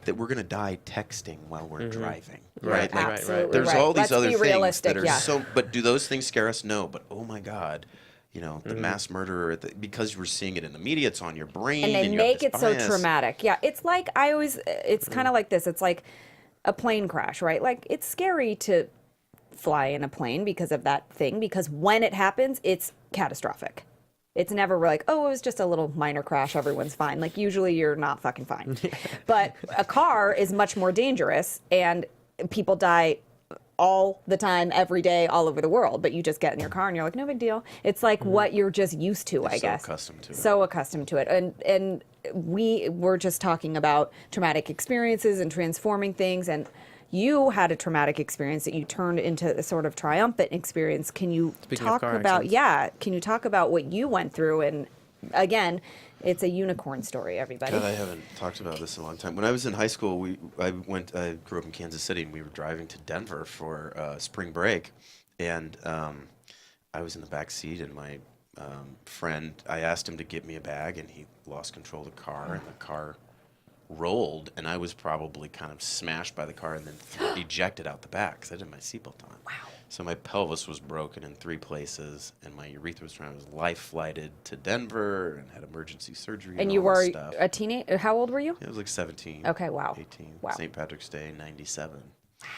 that we're going to die texting while we're driving, right? Like, absolutely there's all these Let's other be things realistic, that are so. But do those things scare us? No. But oh my God, the mass murderer because we're seeing it in the media, it's on your brain, and they you make have it this so bias. traumatic. Yeah, it's like it's kind of like this. It's like a plane crash, right? Like, it's scary to fly in a plane because of that thing. Because when it happens, it's catastrophic. It's never like, oh, it was just a little minor crash, everyone's fine. Like, usually you're not fucking fine. But a car is much more dangerous, and people die all the time, every day, all over the world. But you just get in your car and you're like, no big deal. It's like what you're just used to, I guess. So accustomed to it. And we were just talking about traumatic experiences and transforming things, and you had a traumatic experience that you turned into a sort of triumphant experience. Can you talk about, can you talk about what you went through? And again, it's a unicorn story, everybody. God, I haven't talked about this in a long time. When I was in high school, I grew up in Kansas City, and we were driving to Denver for spring break. And I was in the back seat, and my friend, I asked him to get me a bag, and he lost control of the car, and the car rolled, and I was probably kind of smashed by the car and then ejected out the back because I didn't have my seatbelt on. Wow. So my pelvis was broken in 3 places, and my urethra was life flighted to Denver and had emergency surgery. And you were a teenager? How old were you? It was like 17. Okay, wow. 18. Wow. St. Patrick's Day, 97. Wow.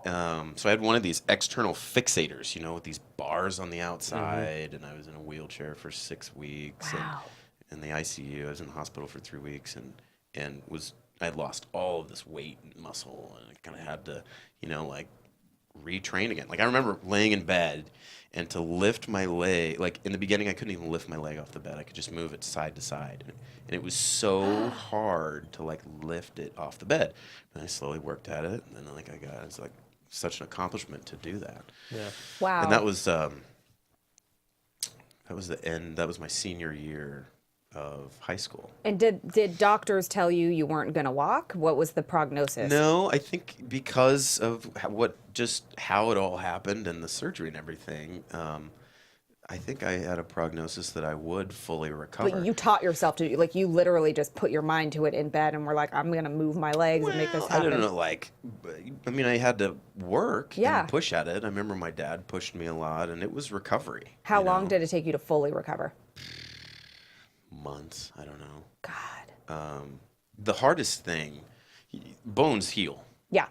So I had one of these external fixators, with these bars on the outside, and I was in a wheelchair for 6 weeks. Wow. And in the ICU, I was in the hospital for 3 weeks, and I had lost all of this weight and muscle, and I kind of had to, like retrain again. Like I remember laying in bed, and to lift my leg, like in the beginning, I couldn't even lift my leg off the bed. I could just move it side to side, and it was so hard to like lift it off the bed. And I slowly worked at it, and then it's like such an accomplishment to do that. Yeah. Wow. And that was the end. That was my senior year of high school. And did doctors tell you weren't going to walk? What was the prognosis? No, I think because of how it all happened and the surgery and everything, I think I had a prognosis that I would fully recover. But you taught yourself to, like, you literally just put your mind to it in bed and were like, I'm going to move my legs and make this happen. I don't know, I had to work Yeah. and push at it. I remember my dad pushed me a lot, and it was recovery. How long did it take you to fully recover? Months, I don't know. God. The hardest thing, bones heal. Yeah.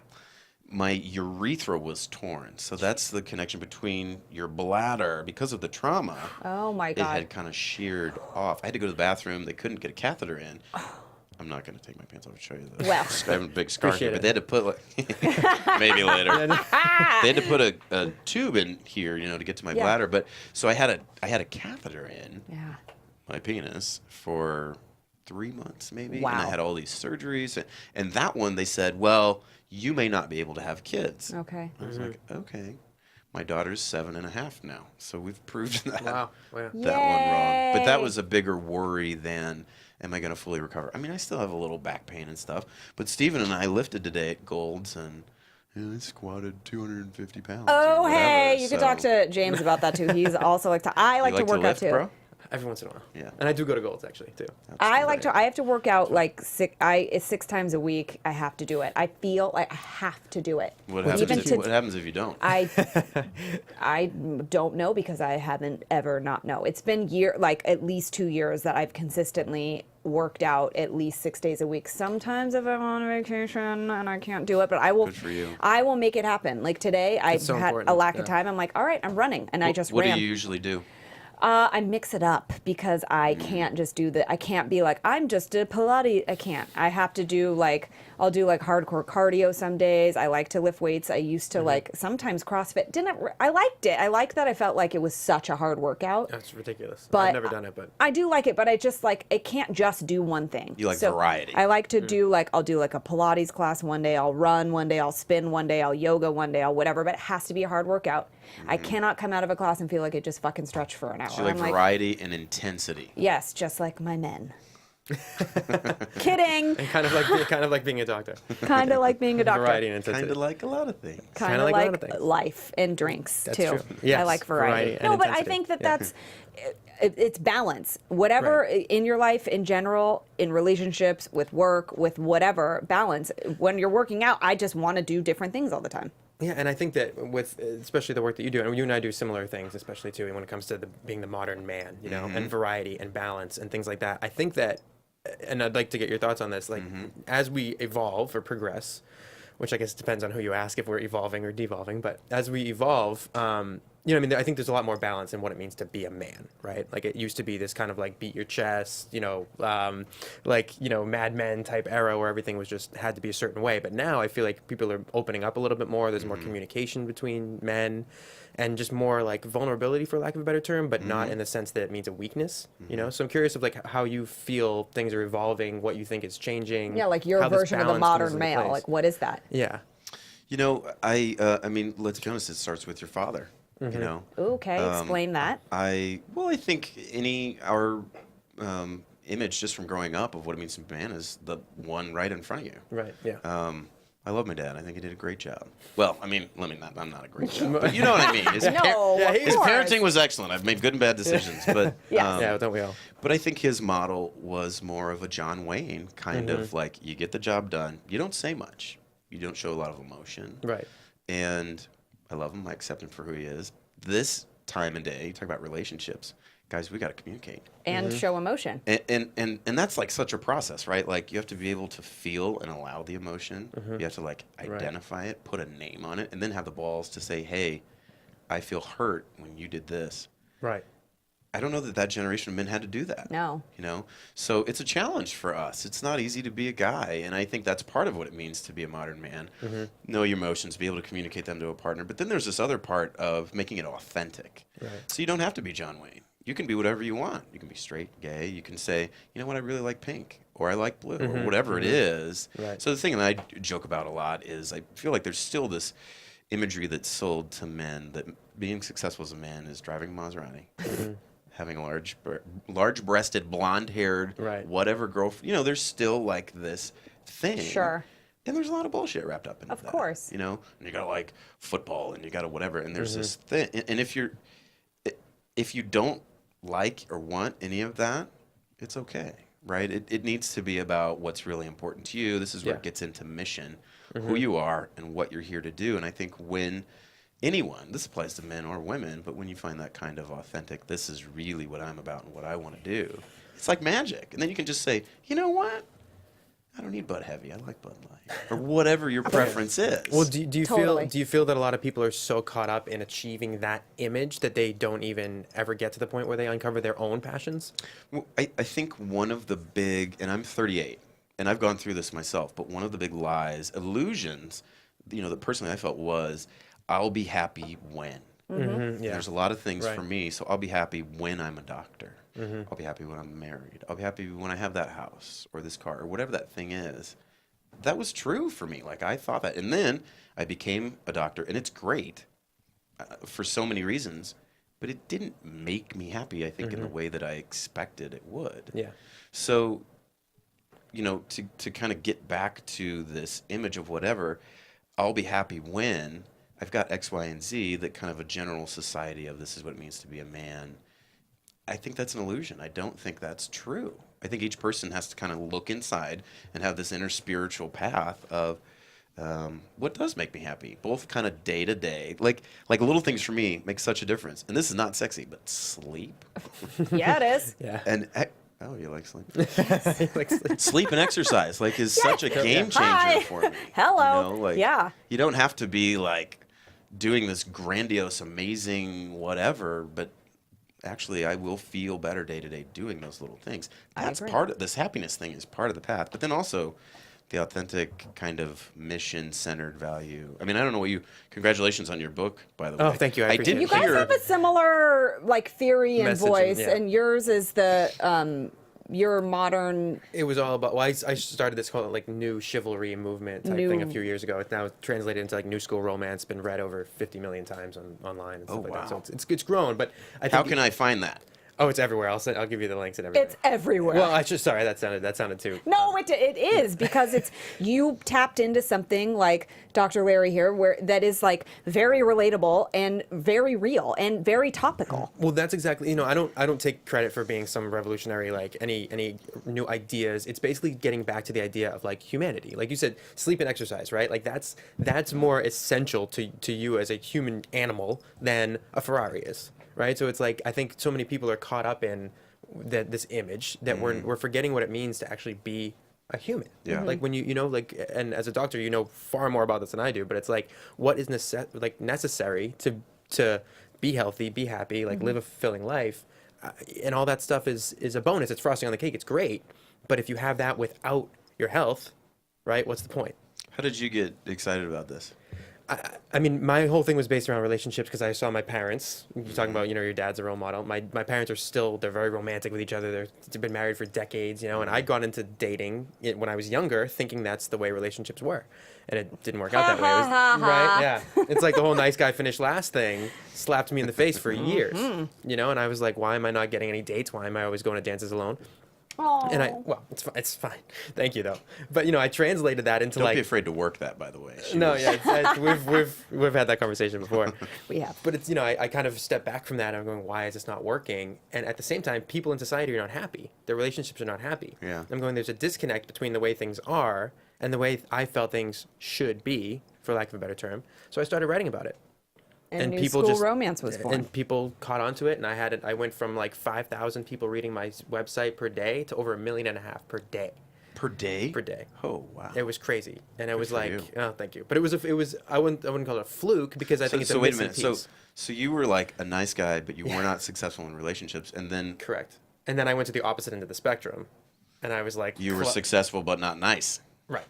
My urethra was torn, so that's the connection between your bladder. Because of the trauma, Oh my it God. had kind of sheared off. I had to go to the bathroom. They couldn't get a catheter in. I'm not going to take my pants off and show you this. Well. I have a big scar here, Appreciate but they had to put maybe later. They had to put a tube in here, to get to my Yeah. bladder. But so I had a catheter in Yeah. my penis for 3 months maybe. Wow. And I had all these surgeries. And that one, they said, well, you may not be able to have kids. Okay. I was like, okay. My daughter's 7.5 now. So we've proved that, Wow. that one wrong. But that Yay. was a bigger worry than, am I going to fully recover? I mean, I still have a little back pain and stuff. But Steven and I lifted today at Gold's, and I squatted 250 pounds. Oh, or whatever, hey, you could so- talk to James about that too. He's also I like You to work lift, out too. bro? Every once in a while. Yeah. And I do go to Gold's actually too. I like to. I have to work out like 6 times a week. I have to do it. I feel like I have to do it. What happens if you don't? I don't know because I haven't ever not know. It's been at least 2 years that I've consistently worked out at least 6 days a week. Sometimes if I'm on vacation and I can't do it, but I will. Good for you. I will make it happen. Like today, I It's so had important, a lack of yeah. time. I'm like, all right, I'm running, and I just What ran. do you usually do? I mix it up because I can't just I can't be like, I'm just a Pilates. I can't. I have to do I'll do hardcore cardio some days. I like to lift weights. I used to sometimes CrossFit. I liked it. I liked that I felt like it was such a hard workout. That's ridiculous. But I've never done it, but I do like it, but I just it can't just do one thing. You like variety. I like to do I'll do a Pilates class one day, I'll run one day, I'll spin one day, I'll yoga one day, I'll whatever, but it has to be a hard workout. I cannot come out of a class and feel like it just fucking stretched for an hour. So you like I'm variety and intensity. yes, just like my men. Kidding. kind of like being a doctor. Kind of like being a doctor. Variety and intensity. Kind of like a lot of things. Kind Kinda of like a lot like of things. life and drinks That's too. true. I Yes, like variety. variety and No, but I intensity. think that Yeah. that's it's balance. Whatever Right. in your life in general, in relationships, with work, with whatever, balance. When you're working out, I just want to do different things all the time. Yeah, and I think that with especially the work that you do, and you and I do similar things, especially too when it comes to being the modern man, and variety and balance and things like that. I think that, and I'd like to get your thoughts on this, as we evolve or progress, which I guess depends on who you ask if we're evolving or devolving, but as we evolve, I think there's a lot more balance in what it means to be a man, right? Like it used to be this kind of beat your chest, Mad Men type era where everything was just had to be a certain way. But now I feel like people are opening up a little bit more. There's more communication between men and just more vulnerability, for lack of a better term, but not in the sense that it means a weakness, So I'm curious of how you feel things are evolving, what you think is changing. Yeah, your how this version of the balance modern comes into male. place. What is that? Yeah. I mean, let's be honest, it starts with your father. Okay, explain that. I think our image just from growing up of what it means to be a man is the one right in front of you. Right. Yeah. I love my dad. I think he did a great job. Well, I'm not a great job, but you know what I mean. His, No, of his course. parenting was excellent. I've made good and bad decisions, but Yes. Yeah, don't we all? But I think his model was more of a John Wayne kind of you get the job done. You don't say much. You don't show a lot of emotion. Right. And I love him. I accept him for who he is. This time and day, you talk about relationships. guys, we got to communicate. And show emotion. And that's like such a process, right? Like you have to be able to feel and allow the emotion. You have to like identify it, put a name on it, and then have the balls to say, hey, I feel hurt when you did this. Right. I don't know that that generation of men had to do that. No. You know? So it's a challenge for us. It's not easy to be a guy. And I think that's part of what it means to be a modern man. Know your emotions, be able to communicate them to a partner. But then there's this other part of making it authentic. Right. So you don't have to be John Wayne. You can be whatever you want. You can be straight, gay. You can say, you know what, I really like pink. Or I like blue. Or whatever it is. Right. So the thing that I joke about a lot is I feel like there's still this imagery that's sold to men that being successful as a man is driving a Maserati. Having a large-breasted, blonde-haired, whatever girlfriend. You know, there's still like this thing. Sure. And there's a lot of bullshit wrapped up in that. Of course. You know, and you gotta like football, and you gotta whatever. And there's this thing. And if you don't like or want any of that, it's okay, right? It needs to be about what's really important to you. This is where it gets into mission, who you are, and what you're here to do. And I think when anyone, this applies to men or women, but when you find that kind of authentic, this is really what I'm about and what I want to do, it's like magic. And then you can just say, you know what? I don't need Bud Heavy. I like Bud Light. Or whatever your preference is. Well, do you Totally. feel that a lot of people are so caught up in achieving that image that they don't even ever get to the point where they uncover their own passions? Well, I think one of the big, and I'm 38, and I've gone through this myself, but one of the big lies, illusions, you know, that personally I felt was, I'll be happy when. There's a lot of things for me, so I'll be happy when I'm a doctor. I'll be happy when I'm married. I'll be happy when I have that house or this car or whatever that thing is. That was true for me. Like I thought that. And then I became a doctor, and it's great for so many reasons, but it didn't make me happy, I think, in the way that I expected it would. Yeah. So, you know, to kind of get back to this image of whatever, I'll be happy when I've got X, Y, and Z, that kind of a general society of this is what it means to be a man. I think that's an illusion. I don't think that's true. I think each person has to kind of look inside and have this inner spiritual path of what does make me happy, both kind of day to day. Like little things for me make such a difference. And this is not sexy, but sleep. Yeah, it is. Yeah. And oh, you like sleep? You like sleep. Sleep and exercise is such a game changer Hi. for me. Hello. You know, like, Yeah. You don't have to be like doing this grandiose, amazing whatever, but actually I will feel better day to day doing those little things. That's agree. part of this happiness thing is part of the path. But then also the authentic kind of mission-centered value. I mean, I don't know what congratulations on your book, by the way. Oh, thank you. I appreciate it. You guys have a similar like theory and Messaging, voice, yeah. and yours is the your modern. It was all about. Well, I started this called like new chivalry movement type thing a few years ago. It's now translated into like new school romance. Been read over 50 million times online and stuff like that. So it's grown. But I think How can I find that? Oh, it's everywhere. I'll give you the links and everything. It's everywhere. Well, sorry, that sounded too. No, it is because it's you tapped into something like Dr. Larry here, where that is like very relatable and very real and very topical. Well, that's exactly. I don't take credit for being some revolutionary like any new ideas. It's basically getting back to the idea of like humanity. Like you said, sleep and exercise, right? Like that's more essential to you as a human animal than a Ferrari is. Right, so it's like I think so many people are caught up in this image that we're forgetting what it means to actually be a human. Yeah. Like when you know, like, and as a doctor, you know far more about this than I do. But it's like what is necessary to be healthy, be happy, like live a fulfilling life, and all that stuff is a bonus. It's frosting on the cake. It's great, but if you have that without your health, right? What's the point? How did you get excited about this? I mean, my whole thing was based around relationships because I saw my parents. You're talking about, your dad's a role model. My parents they're very romantic with each other. They've been married for decades, and I got into dating when I was younger thinking that's the way relationships were. And it didn't work out that way. Right? Yeah. It's like the whole nice guy finished last thing slapped me in the face for years, and I was like, why am I not getting any dates? Why am I always going to dances alone? And it's fine. Thank you though. But I translated that into Don't be afraid to work that, by the way. We've had that conversation before. We have. But it's I kind of step back from that and I'm going, why is this not working? And at the same time, people in society are not happy. Their relationships are not happy. Yeah. I'm going, there's a disconnect between the way things are and the way I felt things should be, for lack of a better term. So I started writing about it. And new people school just romance was born. and people caught onto it, and I went from like 5,000 people reading my website per day to over 1.5 million per day. Per day? Per day. Oh, wow. It was crazy, and it was for like, you. oh, thank you. But it was I wouldn't call it a fluke, because I think it's a wait a missing minute. piece. So you were like a nice guy, but you were not successful in relationships, and then Correct. And then I went to the opposite end of the spectrum, and I was like, you were successful but not nice. Right.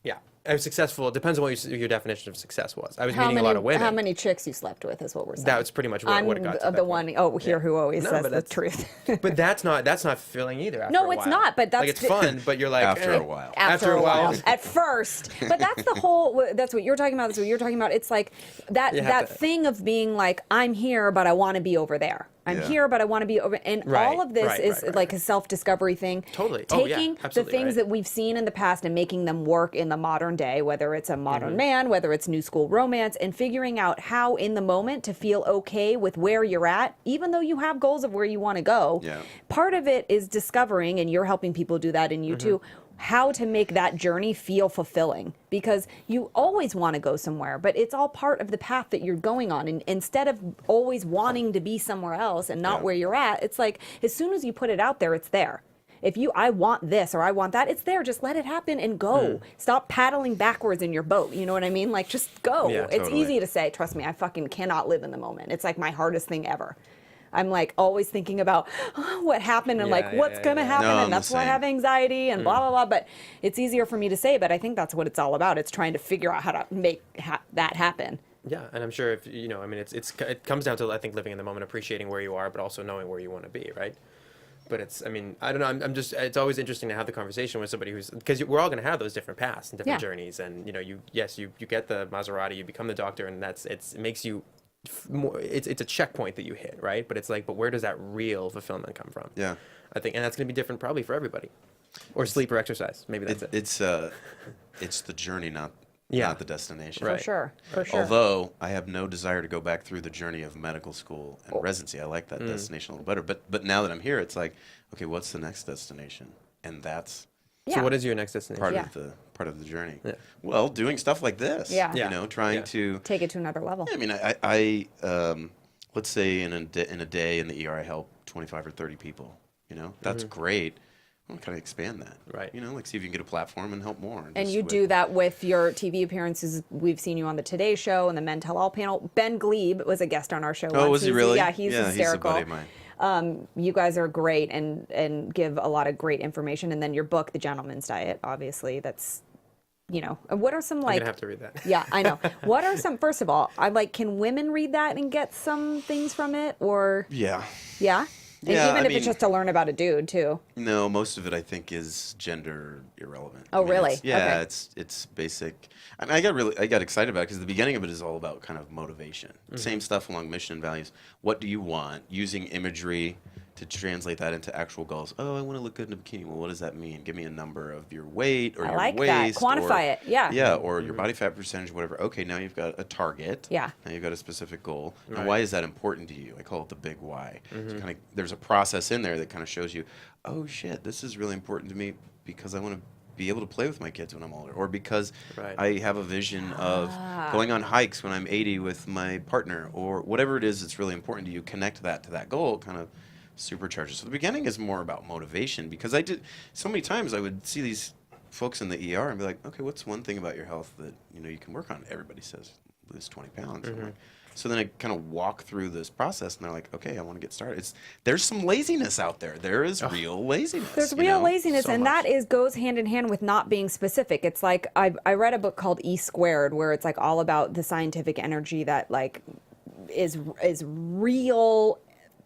Yeah. I was successful. It depends on what your definition of success was. I was meeting a lot of women. How many chicks you slept with is what we're saying. That was pretty much what it got to. I'm the one who always No, says but the that's- truth. But that's not fulfilling either. After No, a it's while. not, but that's like it's fun. But you're like After a while. After a while. At first. But that's the whole, that's what you're talking about. That's what you're talking about. It's like that You have to- thing of being like, I'm here, but I want to be over there. I'm Yeah. here, but I want to be over. And Right, all of this right, is right. like a self-discovery thing. Totally. Oh, yeah, Taking the absolutely things right. that we've seen in the past and making them work in the modern day, whether it's a modern Mm-hmm. man, whether it's new school romance, and figuring out how in the moment to feel okay with where you're at, even though you have goals of where you want to go. Yeah. Part of it is discovering, and you're helping people do that in you too, how to make that journey feel fulfilling, because you always want to go somewhere, but it's all part of the path that you're going on. And instead of always wanting to be somewhere else and not Yeah. where you're at, it's like as soon as you put it out there, it's there. If I want this or I want that, it's there. Just let it happen and go. Stop paddling backwards in your boat. You know what I mean? Like, just go. Yeah, It's totally. easy to say, trust me, I fucking cannot live in the moment. It's like my hardest thing ever. I'm like always thinking about what happened and Yeah, like yeah, what's yeah, gonna yeah. happen, No, I'm and the that's why I same. have anxiety and blah blah blah. But it's easier for me to say. But I think that's what it's all about. It's trying to figure out how to make that happen. Yeah, and I'm sure if I mean, it comes down to, I think, living in the moment, appreciating where you are, but also knowing where you want to be, right? But I mean, I don't know. I'm just. It's always interesting to have the conversation with somebody because we're all going to have those different paths and different Yeah. journeys, and you get the Maserati, you become the doctor, and it makes you more. It's a checkpoint that you hit, right? But it's like, but where does that real fulfillment come from? Yeah. I think, and that's going to be different probably for everybody, or sleep or exercise. Maybe that's it. It's the journey, not Yeah. not the destination. Right. For sure. Although I have no desire to go back through the journey of medical school and residency, I like that destination a little better. But now that I'm here, it's like, okay, what's the next destination? And that's So Yeah. what is your next destination? part of the journey. Yeah. Well, doing stuff like this. Yeah. Yeah. Trying Yeah. to. Take it to another level. I mean, I let's say in a day in the ER, I help 25 or 30 people. That's great. I want to kind of expand that. Right. Like see if you can get a platform and help more. And just you with- do that with your TV appearances. We've seen you on the Today Show and the Men Tell All panel. Ben Glebe was a guest on our show. Oh, once. was he really? Yeah, he's hysterical. He's a buddy of mine. You guys are great and give a lot of great information. And then your book, The Gentleman's Diet, obviously, that's, what are some I'm like, gonna have to read that. yeah, I know. What are some, first of all, can women read that and get some things from it, or, Yeah. yeah? And Yeah, even I if it's mean- just to learn about a dude too. No, most of it I think is gender irrelevant. Oh, really? Yeah, Okay. it's basic. I mean, I got excited about it because the beginning of it is all about kind of motivation. Same stuff along mission and values. What do you want? Using imagery to translate that into actual goals. Oh, I want to look good in a bikini. Well, what does that mean? Give me a number of your weight or I your like that. waist. Quantify it. Yeah. Yeah, or your body fat percentage, whatever. Okay, now you've got a target. Yeah. Now you've got a specific goal. Now, Right. why is that important to you? I call it the big why. So kind of, there's a process in there that kind of shows you, oh shit, this is really important to me because I want to be able to play with my kids when I'm older, or because Right. I have a vision of going on hikes when I'm 80 with my partner, or whatever it is that's really important to you. Connect that to that goal, kind of supercharges. So the beginning is more about motivation, because I did so many times I would see these folks in the ER and be like, okay, what's one thing about your health that you can work on? Everybody says lose 20 pounds. I'm like, so then I kind of walk through this process, and they're like, okay, I want to get started. There's some laziness out there. There is real laziness. There's real laziness, so and much. that goes hand in hand with not being specific. It's like I read a book called E Squared, where it's like all about the scientific energy that like is real,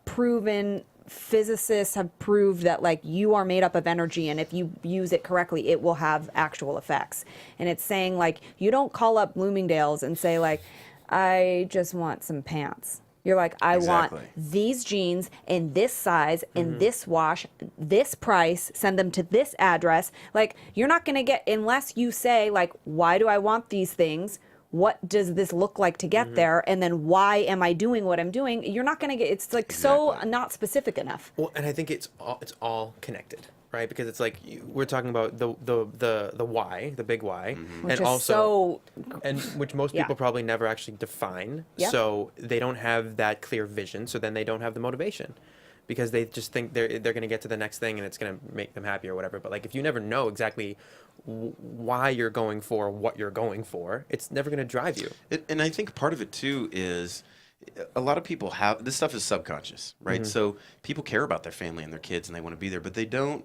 proven. Physicists have proved that like you are made up of energy, and if you use it correctly, it will have actual effects. And it's saying like you don't call up Bloomingdale's and say like, I just want some pants. You're like, I want Exactly. these jeans in this size, in this wash, this price, send them to this address. Like, you're not going to get, unless you say, like, why do I want these things? What does this look like to get there? And then why am I doing what I'm doing? You're not going to get, it's like so Exactly. not specific enough. Well, and I think it's all connected. right? Because it's like we're talking about the why, the big why, Which and is also so and which most Yeah. people probably never actually define. Yeah. So they don't have that clear vision. So then they don't have the motivation, because they just think they're going to get to the next thing and it's going to make them happy or whatever. But like if you never know exactly why you're going for what you're going for, it's never going to drive you. And I think part of it too is a lot of people have this stuff is subconscious, right? So people care about their family and their kids and they want to be there, but they don't.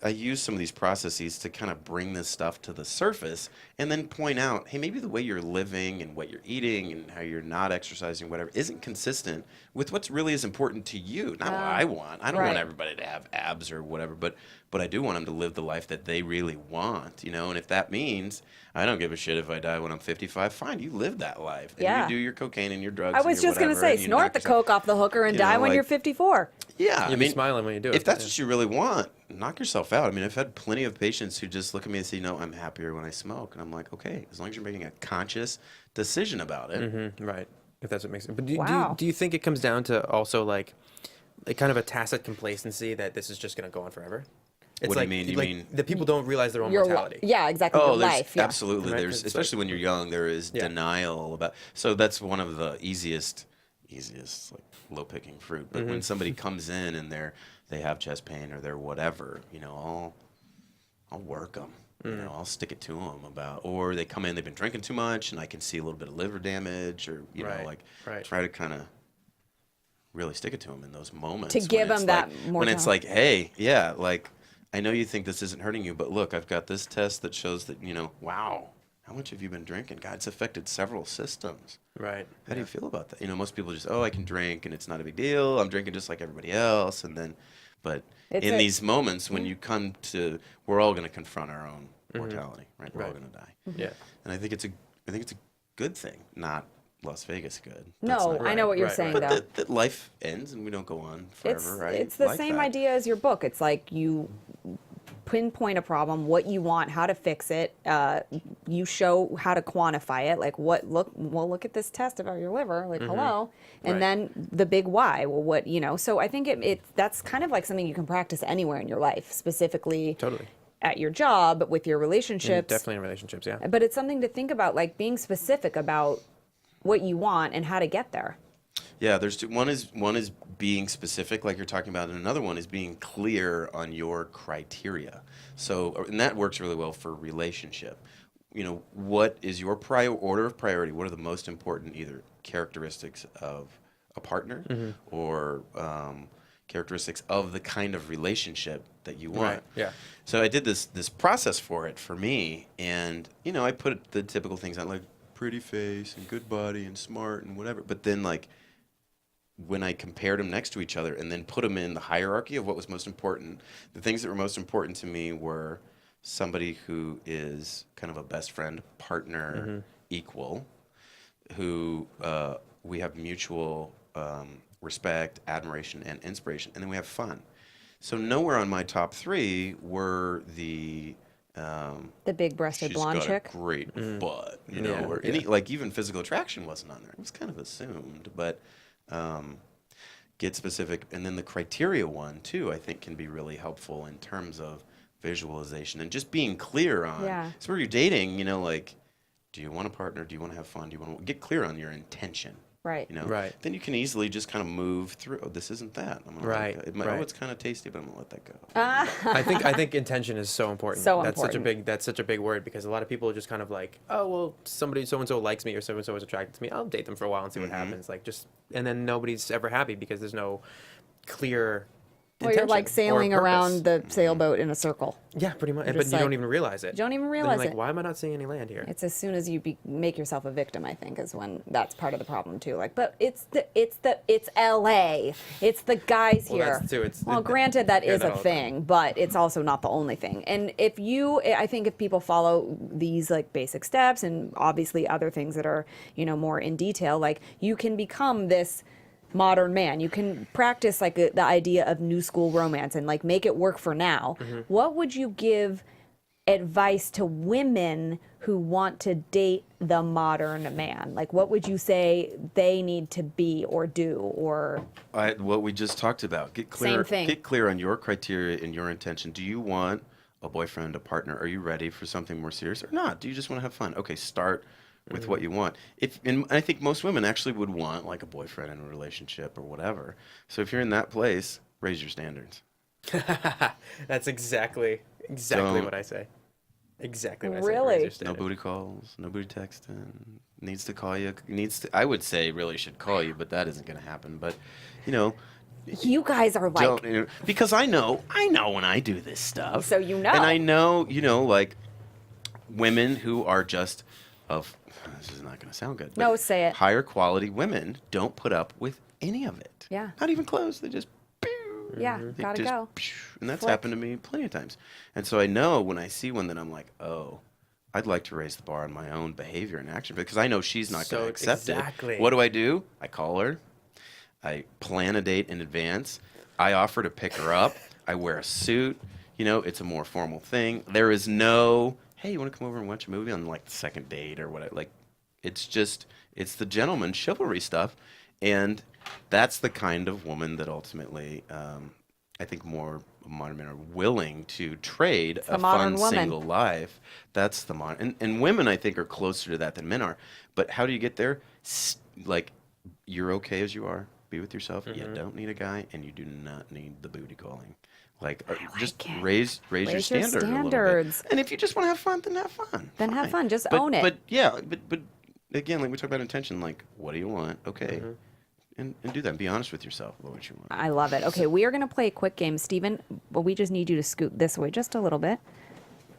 I use some of these processes to kind of bring this stuff to the surface and then point out, hey, maybe the way you're living and what you're eating and how you're not exercising, whatever, isn't consistent with what's really is important to you. Not what I want. I don't want everybody to have abs or whatever, but I do want them to live the life that they really want, you know? And if that means I don't give a shit if I die when I'm 55, fine, you live that life. And Yeah. you do your cocaine and your drugs. I was just going to say, snort the coke off the hooker and you die know, when like- you're 54. Yeah, You'll be smiling when you do it. If that's what you really want, knock yourself out. I mean, I've had plenty of patients who just look at me and say, "No, I'm happier when I smoke," and I'm like, "Okay, as long as you're making a conscious decision about it." Right. If that's what makes it. But do, Wow. do you think it comes down to also like kind of a tacit complacency that this is just going to go on forever? It's What do you like, mean? You like mean- the people don't realize their own Your mortality. Yeah, exactly. Oh, your there's life. Yeah. absolutely. Right, There's it's especially when you're young, there is Yeah. denial about. So that's one of the easiest like low picking fruit. But when somebody comes in and they have chest pain or they're whatever, you know, I'll work them. You know, I'll stick it to them about, or they come in, they've been drinking too much, and I can see a little bit of liver damage, or you know, Right, like right. try to kind of really stick it to them in those moments To when give it's 'em that like, more when it's time. like, hey, yeah, like I know you think this isn't hurting you, but look, I've got this test that shows that wow, how much have you been drinking? God, it's affected several systems. Right. How do you feel about that? You know, most people just, I can drink and it's not a big deal. I'm drinking just like everybody else. And then, but It's in a- these moments when you come to, we're all going to confront our own mortality, right? We're all Right. going to die. Yeah. And I think it's a good thing, not Las Vegas good. No, I know what you're right, saying, But though. that life ends and we don't go on forever, It's right? it's the Like same that. idea as your book. It's like you pinpoint a problem, what you want, how to fix it. You show how to quantify it. Like look at this test about your liver. Like hello, and Right. then the big why. Well, So I think that's kind of like something you can practice anywhere in your life, specifically Totally. at your job, with your relationships. Definitely in relationships. Yeah. But it's something to think about, like being specific about what you want and how to get there. Yeah, there's two. One is being specific, like you're talking about, and another one is being clear on your criteria. So, and that works really well for relationship. You know, what is your order of priority? What are the most important either characteristics of a partner or characteristics of the kind of relationship that you want? Right. Yeah. So I did this process for me, and I put the typical things on, like pretty face and good body and smart and whatever. But then like when I compared them next to each other and then put them in the hierarchy of what was most important, the things that were most important to me were somebody who is kind of a best friend, partner, equal, who we have mutual respect, admiration, and inspiration, and then we have fun. So nowhere on my top three were the big-breasted she's blonde got chick. a great butt, Yeah, or any like even physical attraction wasn't on there. It was kind of assumed, but get specific. And then the criteria one too, I think, can be really helpful in terms of visualization and just being clear on. Yeah. So where you're dating, like, do you want a partner? Do you want to have fun? Do you want to get clear on your intention? Right. Right. Then you can easily just kind of move through. Oh, this isn't that. I'm gonna Right, Let that. right. Oh, it's kind of tasty, but I'm gonna let that go. I think intention is so important. So that's important. That's such a big word, because a lot of people are just kind of like, oh well, somebody so and so likes me or so and so is attracted to me. I'll date them for a while and see what happens. Like and then nobody's ever happy because there's no clear. Well, you're like intention or sailing purpose. around the sailboat in a circle. Yeah, pretty much. But just you don't like- even realize it. You don't even Then you're realize like, it. why am I not seeing any land here? It's as soon as you make yourself a victim, I think, is when that's part of the problem too. Like, but it's L.A. It's the guys Well, here. that's too. Granted, that hear is that a all the thing, but it's also not the only thing. And I think if people follow these like basic steps and obviously other things that are more in detail, like you can become this modern man. You can practice like the idea of new school romance and like make it work for now. What would you give advice to women who want to date the modern man? Like, what would you say they need to be or do or? What we just talked about. Get clear. Same thing. Get clear on your criteria and your intention. Do you want a boyfriend, a partner? Are you ready for something more serious or not? Do you just want to have fun? Okay, start with what you want. And I think most women actually would want like a boyfriend in a relationship or whatever. So if you're in that place, raise your standards. That's exactly Don't- what I say. Exactly what I Really? say. Raise your No standards. booty calls, no booty texting. Needs to call you. I would say really should call you, but that isn't going to happen. But, you know, You guys are like, don't, because I know when I do this stuff. So you know. And I know, like women who are just this is not going to sound good. But No, say it. Higher quality women don't put up with any of it. Yeah. Not even close. They just. yeah, They gotta just, go. And that's Flick. happened to me plenty of times. And so I know when I see one that I'm like, oh, I'd like to raise the bar on my own behavior and action because I know she's not going to accept exactly. it. What do? I call her. I plan a date in advance. I offer to pick her up. I wear a suit. It's a more formal thing. There is no, hey, you want to come over and watch a movie on like the second date or what? Like, it's the gentleman chivalry stuff. And that's the kind of woman that ultimately, I think more modern men are willing to trade a modern fun woman. single life. That's the modern. And women, I think, are closer to that than men are. But how do you get there? Like, you're okay as you are. Be with yourself. You don't need a guy, and you do not need the booty calling. Like, just it. raise your Raise your standard a little standards. bit. And if you just want to have fun, then have fun. Then have Fine. fun. Just But- own it. But yeah, but again, like we talk about intention, like what do you want? Okay, and do that. Be honest with yourself about what you want. I love it. Okay, we are going to play a quick game. Steven, well, we just need you to scoot this way just a little bit.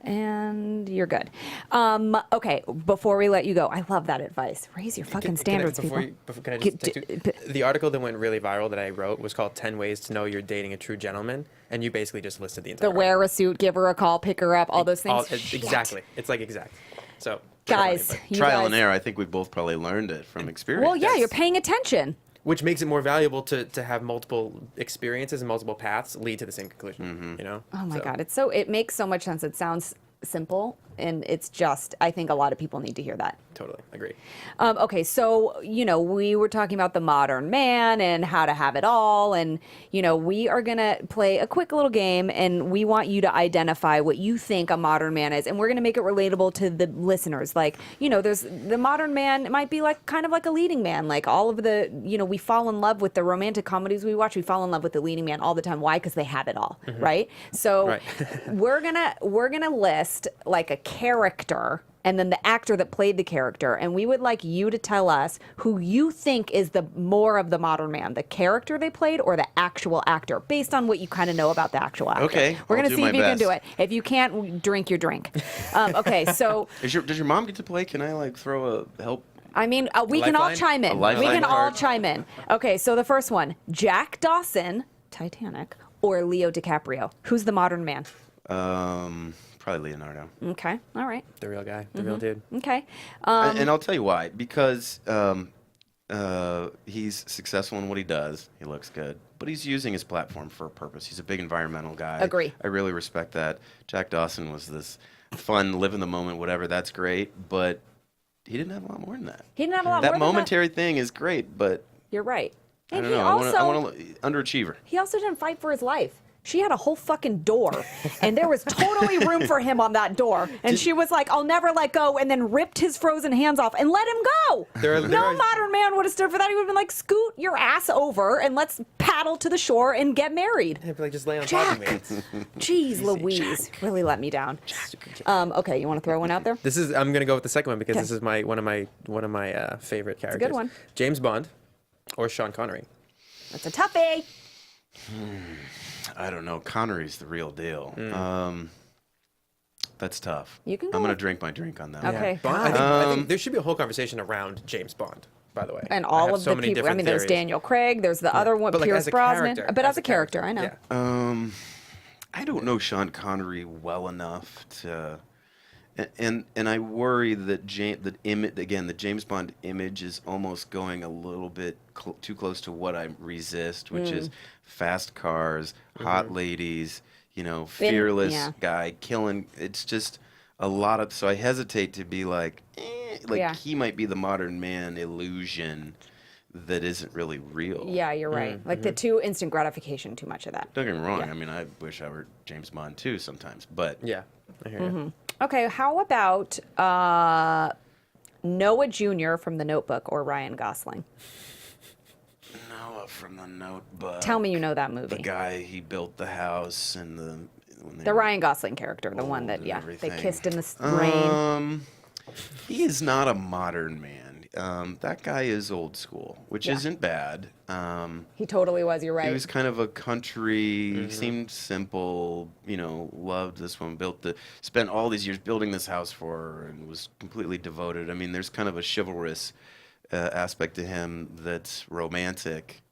And you're good. Okay, before we let you go, I love that advice. Raise your fucking standards, Can I people. just take the article that went really viral that I wrote was called 10 Ways to Know You're Dating a True Gentleman, and you basically just listed the entire The wear a suit, give her a call, pick her up, all those things. Shit. Exactly. It's like exact. So Guys, you Trial guys, and error. I think we both probably learned it from experience. well, yeah, you're paying attention. which makes it more valuable to have multiple experiences and multiple paths lead to the same conclusion. Oh my God, it makes so much sense. It sounds simple, and it's just, I think a lot of people need to hear that. Totally agree. Okay, so, we were talking about the modern man and how to have it all. And, we are going to play a quick little game, and we want you to identify what you think a modern man is. And we're going to make it relatable to the listeners. Like, there's the modern man, it might be like kind of like a leading man. Like all of the, we fall in love with the romantic comedies we watch. We fall in love with the leading man all the time. Why? Because they have it all, right? So Right. we're gonna list like a character and then the actor that played the character, and we would like you to tell us who you think is the more of the modern man, the character they played or the actual actor, based on what you kind of know about the actual actor. Okay, we're I'll gonna do see my if you can do it. best. If you can't, drink your drink. Okay, so Does your mom get to play? Can I like throw a help? I mean, we can all lifeline? chime in. A We lifeline can all card? chime in. Okay, so the first one: Jack Dawson, Titanic, or Leo DiCaprio. Who's the modern man? Probably Leonardo. Okay, all right. The real guy, the real dude. Okay. And I'll tell you why. Because he's successful in what he does. He looks good. But he's using his platform for a purpose. He's a big environmental guy. Agree. I really respect that. Jack Dawson was this fun, live in the moment, whatever. That's great. But he didn't have a lot more than that. He didn't have a lot more That than momentary thing is great, but You're right. I And don't he know. also I want to underachiever. he also didn't fight for his life. She had a whole fucking door, and there was totally room for him on that door. And she was like, "I'll never let go," and then ripped his frozen hands off and let him go. There No are- modern man would have stood for that. He would have been like, "Scoot your ass over and let's paddle to the shore and get married." I'd be like, just lay on top of me. Jack. Jeez Louise, really let me down. Okay, you want to throw one out there? This is I'm gonna go with the second one because Okay. this is one of my favorite characters. good one. James Bond or Sean Connery. That's a toughie. I don't know. Connery's the real deal. That's tough. You can I'm go going to with- drink my drink on that. Okay. Bond, I think there should be a whole conversation around James Bond. By the way, And I all have of so the many people. I different mean, there's theories. Daniel Craig. There's the other one, But like Pierce as a Brosnan. character, But as a character, I know. Yeah. I don't know Sean Connery well enough to, and I worry that the James Bond image is almost going a little bit too close to what I resist, which is fast cars, hot ladies, fearless yeah. guy killing. It's just so I hesitate to be like Yeah. he might be the modern man illusion that isn't really real. Yeah, you're right. Like the too instant gratification, too much of that. Don't get me wrong. Yeah. I mean, I wish I were James Bond too sometimes, but Yeah, I hear you. Okay, how about Noah Jr. from The Notebook or Ryan Gosling? Noah from The Notebook. Tell me you know that movie. The guy, he built the house and The Ryan Gosling character, the one that, and they everything. kissed in the rain. He is not a modern man. That guy is old school, which Yeah. isn't bad. He totally was, you're right. He was kind of a country, he seemed simple, loved this one, spent all these years building this house for her and was completely devoted. I mean, there's kind of a chivalrous aspect to him that's romantic.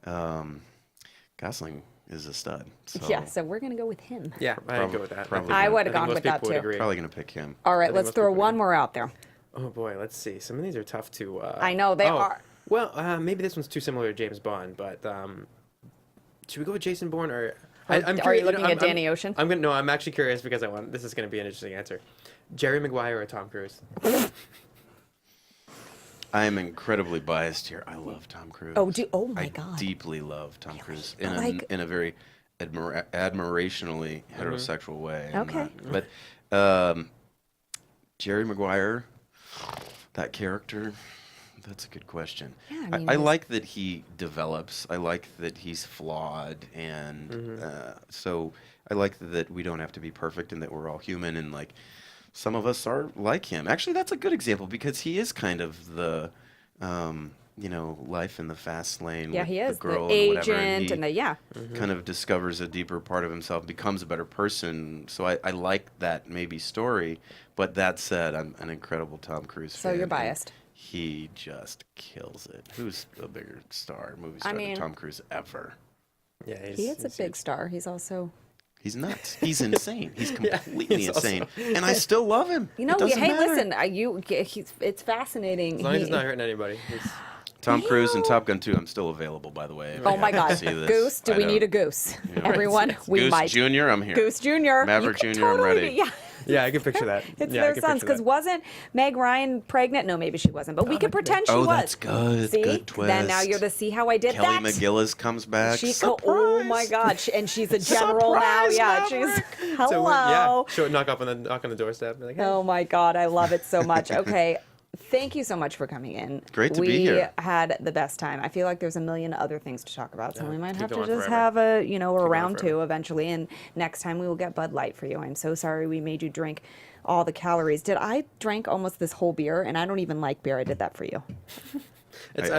Gosling is a stud. So Yeah, so we're going to go with him. Yeah, I'd go with that. probably. I would have think gone most with that people would too. agree. Probably going to pick him. All right, think let's most throw people one more out there. Oh boy, let's see. Some of these are tough to. I know, they are. Well, maybe this one's too similar to James Bond, but should we go with Jason Bourne or? I'm are you curious, looking at Danny Ocean? I'm actually curious because this is gonna be an interesting answer. Jerry Maguire or Tom Cruise? I am incredibly biased here. I love Tom Cruise. Oh my I God. deeply love Tom Cruise but like- in a very admirationally heterosexual way. I'm Okay. not- but Jerry Maguire, that character, that's a good question. Yeah, I mean, I he's- like that he develops. I like that he's flawed, and so I like that we don't have to be perfect and that we're all human, and like some of us are like him. Actually, that's a good example because he is kind of the life in the fast lane. Yeah, with he is. the girl The and whatever, agent and the, yeah. kind of discovers a deeper part of himself, becomes a better person. So I like that maybe story. But that said, I'm an incredible Tom Cruise fan. So you're and biased. He just kills it. Who's a bigger movie star mean- than Tom Cruise ever? Yeah, He is a big star. He's also... He's nuts. He's insane. He's completely he's also- insane. And I still love him. You know, It doesn't hey, matter. listen, it's fascinating. As long as it's not hurting anybody. Tom Cruise and Top Gun 2, I'm still available, by the way. if Oh you my happen to God. see this. Goose, do I we don't- need a goose? Yeah. Everyone, we Goose might. Jr., I'm here. Goose Jr. Maverick You could Jr., I'm totally ready. be- Yeah. Yeah, I can picture that. It's yeah, I their can sons. picture Because that. wasn't Meg Ryan pregnant? No, maybe she wasn't. But we could pretend she was. that's good. See? Good twist. Then now you're the see how I did Kelly that? McGillis comes back. Oh my God! And she's a general now. Surprise, Yeah, she's Maverick. hello. So, yeah, show knock on the doorstep. Be like, hey. Oh my God, I love it so much. Okay. Thank you so much for coming in. Great to be here. We had the best time. I feel like there's a million other things to talk about, so we might keep have to going just forever. have a round forever. two eventually. And next time we will get Bud Light for you. I'm so sorry we made you drink all the calories. I drank almost this whole beer, and I don't even like beer. I did that for you. It's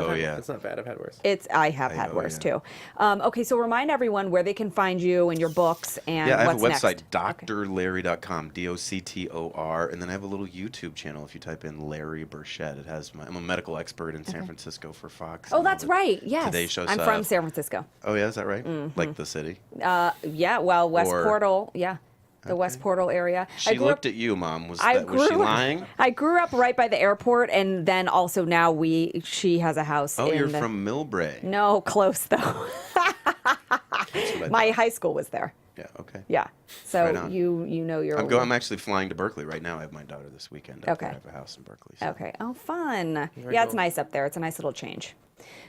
not bad. I've had worse. I have had worse yeah. too. Okay, so remind everyone where they can find you and your books and Yeah, I have what's a website, next. drlarry.com, DOCTOR, and then I have a little YouTube channel if you type in Larry Burchett. It has I'm a medical expert in San Francisco for Fox. Oh, and all that's the right. Yes. Today Show I'm stuff. from San Francisco. Oh, yeah, is that right? Like the city? Yeah, well, West Or- Portal. Yeah. The West Portal area. She looked at you, Mom. Was she lying? I grew up right by the airport, and then also now she has a house. Oh, in you're the, from Millbrae. No, close though. That's what I My thought. high school was there. Yeah, okay. Yeah. So Right on. you know your. I'm actually flying to Berkeley right now. I have my daughter this weekend. Okay. I have a house in Berkeley. So. Okay. Oh, fun. Very Yeah, it's cool. nice up there. It's a nice little change.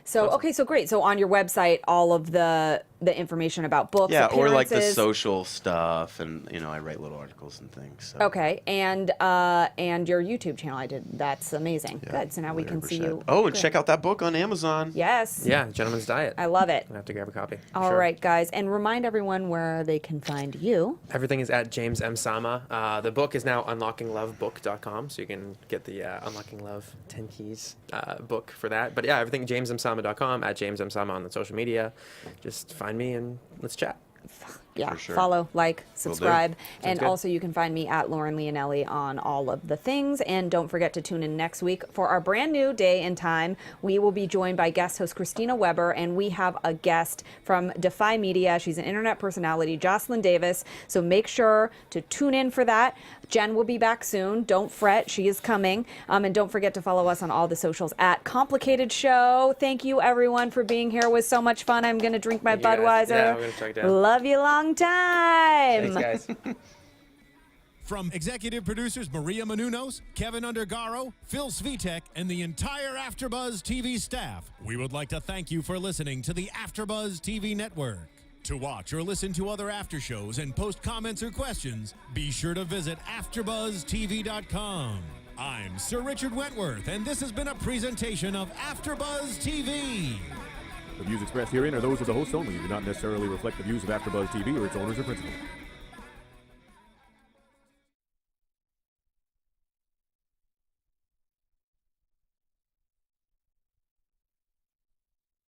So okay, so great. So on your website, all of the information about books, Yeah, or like the appearances. social stuff, and I write little articles and things. So. Okay, and your YouTube channel, I did. That's amazing. Yeah, Good. So now we Larry can see Burchett. you. Oh, and Good. check out that book on Amazon. Yes. Yeah, Gentleman's Diet. I love it. I have to grab a copy. All right, guys, and remind everyone where they can find you. Everything is at James M. Sama. The book is now unlockinglovebook.com, so you can get the Unlocking Love 10 Keys book for that. But yeah, everything jamesmsama.com, at James M. Sama on the social media. Just find me and let's chat. Yeah, For sure. follow, like, subscribe. And good. also you can find me at Lauren Leonelli on all of the things. And don't forget to tune in next week for our brand new day and time. We will be joined by guest host Christina Weber, and we have a guest from Defy Media. She's an internet personality, Jocelyn Davis. So make sure to tune in for that. Jen will be back soon. Don't fret, she is coming. And don't forget to follow us on all the socials at Complicated Show. Thank you, everyone, for being here. It was so much fun. I'm going to drink my Thank you, guys. Budweiser. Yeah, we're gonna check it out. Love you long time. Thanks, guys. From executive producers Maria Menounos, Kevin Undergaro, Phil Svitek, and the entire AfterBuzz TV staff, we would like to thank you for listening to the AfterBuzz TV network. To watch or listen to other after shows and post comments or questions, be sure to visit AfterBuzzTV.com. I'm Sir Richard Wentworth, and this has been a presentation of AfterBuzz TV. The views expressed herein are those of the hosts only and do not necessarily reflect the views of AfterBuzz TV or its owners or principals.